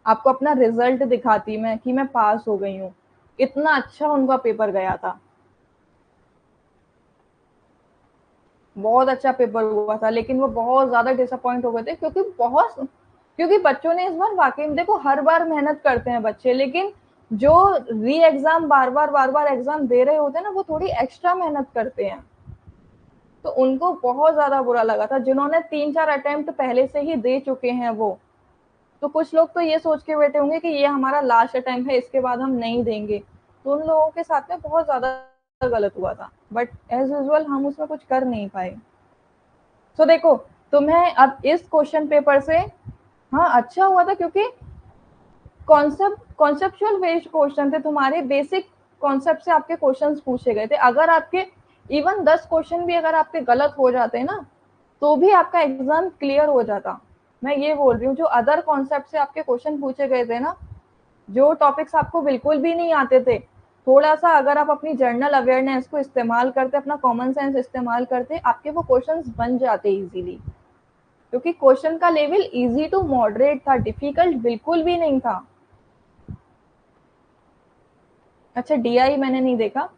आपको अपना रिजल्ट दिखाती मैं कि मैं पास हो गई हूँ। इतना अच्छा उनका पेपर गया था, बहुत अच्छा पेपर हुआ था, लेकिन वो बहुत ज्यादा डिसअपॉइंट हो गए थे क्योंकि बच्चों ने इस बार वाकई में, देखो, हर बार मेहनत करते हैं बच्चे, लेकिन जो री एग्जाम बार बार एग्जाम दे रहे होते हैं ना, वो थोड़ी एक्स्ट्रा मेहनत करते हैं, तो उनको बहुत ज्यादा बुरा लगा था। जिन्होंने 3-4 अटेम्प्ट पहले से ही दे चुके हैं वो, तो कुछ लोग तो ये सोच के बैठे होंगे कि ये हमारा लास्ट अटेम्प्ट है, इसके बाद हम नहीं देंगे, तो उन लोगों के साथ में बहुत ज्यादा गलत हुआ था, बट एज यूजुअल हम उसमें कुछ कर नहीं पाए। तो देखो, तुम्हें अब इस क्वेश्चन पेपर से, हाँ, अच्छा हुआ था क्योंकि कॉन्सेप्चुअल बेस्ड क्वेश्चन थे तुम्हारे, बेसिक कॉन्सेप्ट से आपके क्वेश्चंस पूछे गए थे। अगर आपके इवन 10 क्वेश्चन भी अगर आपके गलत हो जाते ना, तो भी आपका एग्जाम क्लियर हो जाता। मैं ये बोल रही हूँ, जो अदर कॉन्सेप्ट से आपके क्वेश्चन पूछे गए थे ना, जो टॉपिक्स आपको बिल्कुल भी नहीं आते थे, थोड़ा सा अगर आप अपनी जर्नल अवेयरनेस को इस्तेमाल करते, अपना कॉमन सेंस इस्तेमाल करते, आपके वो क्वेश्चंस बन जाते इजीली, क्योंकि क्वेश्चन का लेवल इजी टू मॉडरेट था, डिफिकल्ट बिल्कुल भी नहीं था। अच्छा, डीआई मैंने नहीं देखा।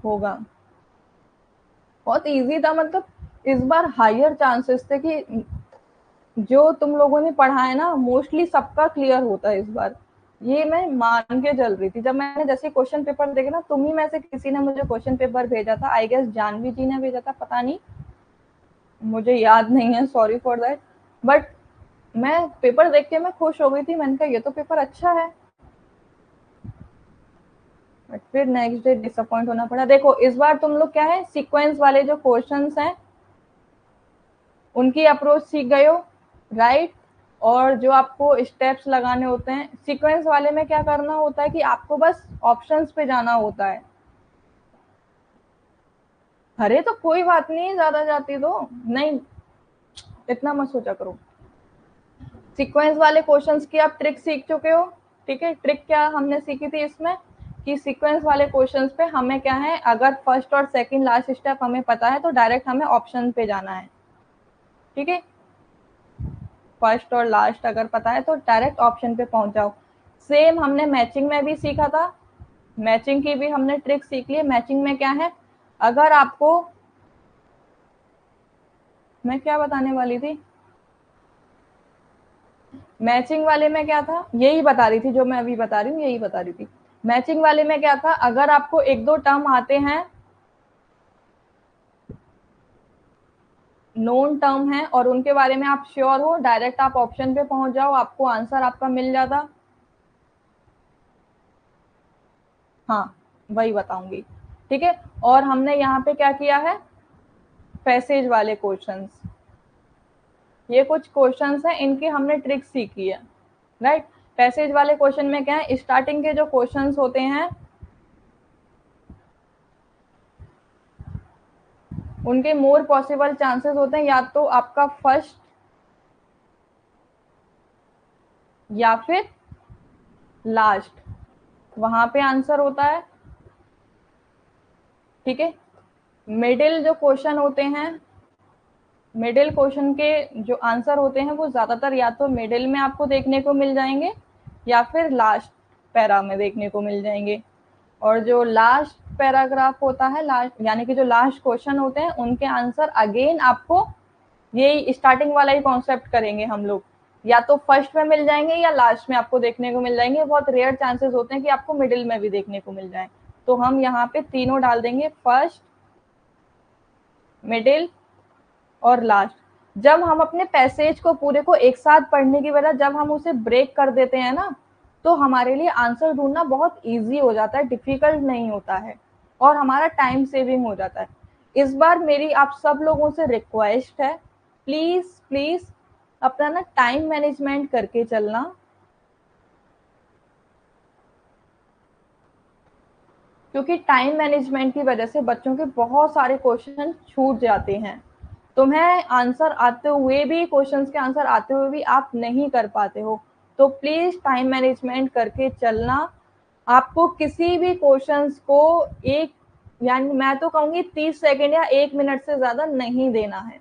होगा। बहुत इजी था, मतलब इस बार हायर चांसेस थे कि जो तुम लोगों ने पढ़ा है ना मोस्टली सबका क्लियर होता है इस बार। ये मैं मान के चल रही थी जब मैंने जैसे क्वेश्चन पेपर देखे ना, तुम ही में से किसी ने मुझे क्वेश्चन पेपर भेजा था, आई गेस जानवी जी ने भेजा था, पता नहीं, मुझे याद नहीं है, सॉरी फॉर दैट। बट मैं पेपर देख के मैं खुश हो गई थी, मैंने कहा ये तो पेपर अच्छा है। बट फिर नेक्स्ट डे डिसअपॉइंट होना पड़ा। देखो इस बार तुम लोग क्या है, सीक्वेंस वाले जो क्वेश्चंस हैं उनकी अप्रोच सीख गए हो, राइट। और जो आपको स्टेप्स लगाने होते हैं सीक्वेंस वाले में, क्या करना होता है कि आपको बस ऑप्शंस पे जाना होता है। अरे तो कोई बात नहीं, ज्यादा जाती तो नहीं, इतना मत सोचा करो। सीक्वेंस वाले क्वेश्चंस की आप ट्रिक सीख चुके हो, ठीक है। ट्रिक क्या हमने सीखी थी इसमें कि सीक्वेंस वाले क्वेश्चंस पे हमें क्या है, अगर फर्स्ट और सेकंड लास्ट स्टेप हमें पता है तो डायरेक्ट हमें ऑप्शन पे जाना है, ठीक है। फर्स्ट और लास्ट अगर पता है तो डायरेक्ट ऑप्शन पे पहुंच जाओ। सेम हमने मैचिंग में भी सीखा था, मैचिंग की भी हमने ट्रिक सीख ली। मैचिंग में क्या है, अगर आपको, मैं क्या बताने वाली थी, मैचिंग वाले में क्या था, यही बता रही थी जो मैं अभी बता रही हूँ, यही बता रही थी। मैचिंग वाले में क्या था, अगर आपको एक दो टर्म आते हैं, नोन टर्म है और उनके बारे में आप श्योर हो, डायरेक्ट आप ऑप्शन पे पहुंच जाओ, आपको आंसर आपका मिल जाता। हाँ वही बताऊंगी, ठीक है। और हमने यहाँ पे क्या किया है, पैसेज वाले क्वेश्चंस, ये कुछ क्वेश्चंस हैं इनकी हमने ट्रिक सीखी है, राइट। पैसेज वाले क्वेश्चन में क्या है, स्टार्टिंग के जो क्वेश्चंस होते हैं उनके मोर पॉसिबल चांसेस होते हैं या तो आपका फर्स्ट या फिर लास्ट, वहां पे आंसर होता है, ठीक है। मिडिल जो क्वेश्चन होते हैं, मिडिल क्वेश्चन के जो आंसर होते हैं वो ज्यादातर या तो मिडिल में आपको देखने को मिल जाएंगे या फिर लास्ट पैरा में देखने को मिल जाएंगे। और जो लास्ट पैराग्राफ होता है, लास्ट यानी कि जो लास्ट क्वेश्चन होते हैं उनके आंसर अगेन आपको यही स्टार्टिंग वाला ही कॉन्सेप्ट करेंगे हम लोग, या तो फर्स्ट में मिल जाएंगे या लास्ट में आपको देखने को मिल जाएंगे। बहुत रेयर चांसेस होते हैं कि आपको मिडिल में भी देखने को मिल जाए। तो हम यहाँ पे तीनों डाल देंगे, फर्स्ट, मिडिल और लास्ट। जब हम अपने पैसेज को पूरे को एक साथ पढ़ने की बजाय जब हम उसे ब्रेक कर देते हैं ना, तो हमारे लिए आंसर ढूंढना बहुत इजी हो जाता है, डिफिकल्ट नहीं होता है और हमारा टाइम सेविंग हो जाता है। इस बार मेरी आप सब लोगों से रिक्वेस्ट है, प्लीज प्लीज अपना ना टाइम मैनेजमेंट करके चलना, क्योंकि टाइम मैनेजमेंट की वजह से बच्चों के बहुत सारे क्वेश्चन छूट जाते हैं। तुम्हें आंसर आते हुए भी, क्वेश्चंस के आंसर आते हुए भी आप नहीं कर पाते हो, तो प्लीज टाइम मैनेजमेंट करके चलना। आपको किसी भी क्वेश्चंस को एक, यानी मैं तो कहूंगी 30 सेकंड या 1 मिनट से ज्यादा नहीं देना है,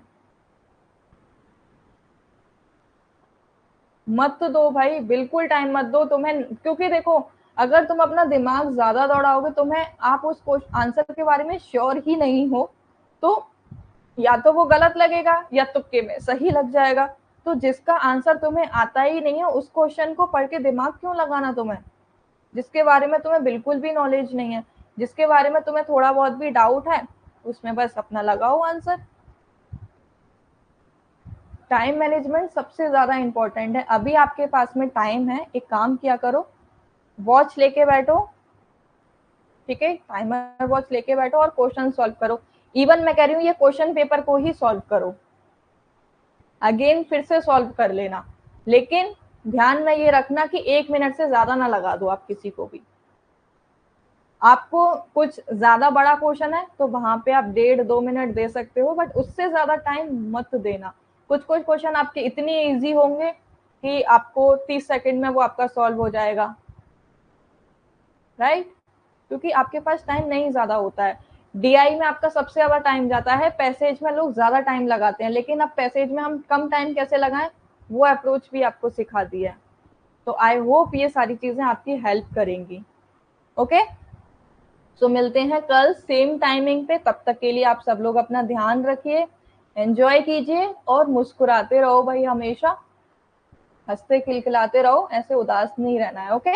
मत दो भाई, बिल्कुल टाइम मत दो तुम्हें। क्योंकि देखो अगर तुम अपना दिमाग ज्यादा दौड़ाओगे, तुम्हें आप उस आंसर के बारे में श्योर ही नहीं हो, तो या तो वो गलत लगेगा या तुक्के में सही लग जाएगा। तो जिसका आंसर तुम्हें आता ही नहीं है उस क्वेश्चन को पढ़ के दिमाग क्यों लगाना तुम्हें, जिसके बारे में तुम्हें बिल्कुल भी नॉलेज नहीं है, जिसके बारे में तुम्हें थोड़ा बहुत भी डाउट है, उसमें बस अपना लगाओ आंसर। टाइम मैनेजमेंट सबसे ज्यादा इंपॉर्टेंट है। अभी आपके पास में टाइम है, एक काम किया करो, वॉच लेके बैठो, ठीक है, टाइमर वॉच लेके बैठो और क्वेश्चन सॉल्व करो। इवन मैं कह रही हूँ ये क्वेश्चन पेपर को ही सॉल्व करो, अगेन फिर से सॉल्व कर लेना, लेकिन ध्यान में ये रखना कि 1 मिनट से ज्यादा ना लगा दो आप किसी को भी। आपको कुछ ज्यादा बड़ा क्वेश्चन है तो वहां पे आप 1.5-2 मिनट दे सकते हो, बट उससे ज्यादा टाइम मत देना। कुछ कुछ क्वेश्चन आपके इतने इजी होंगे कि आपको 30 सेकंड में वो आपका सॉल्व हो जाएगा, राइट। क्योंकि आपके पास टाइम नहीं ज्यादा होता है। डीआई में आपका सबसे ज्यादा टाइम जाता है, पैसेज में लोग ज्यादा टाइम लगाते हैं, लेकिन अब पैसेज में हम कम टाइम कैसे लगाएं वो अप्रोच भी आपको सिखा दी है। तो आई होप ये सारी चीजें आपकी हेल्प करेंगी, ओके। सो मिलते हैं कल सेम टाइमिंग पे। तब तक के लिए आप सब लोग अपना ध्यान रखिए, एंजॉय कीजिए और मुस्कुराते रहो भाई, हमेशा हंसते खिलखिलाते रहो, ऐसे उदास नहीं रहना है। Okay,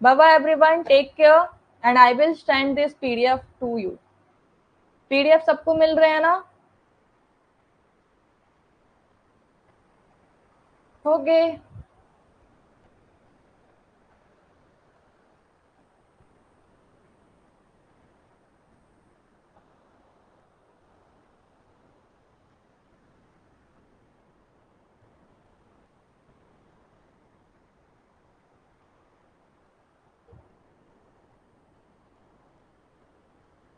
bye bye everyone, take care and I will send this PDF to you. PDF सबको मिल रहे हैं ना? ओके।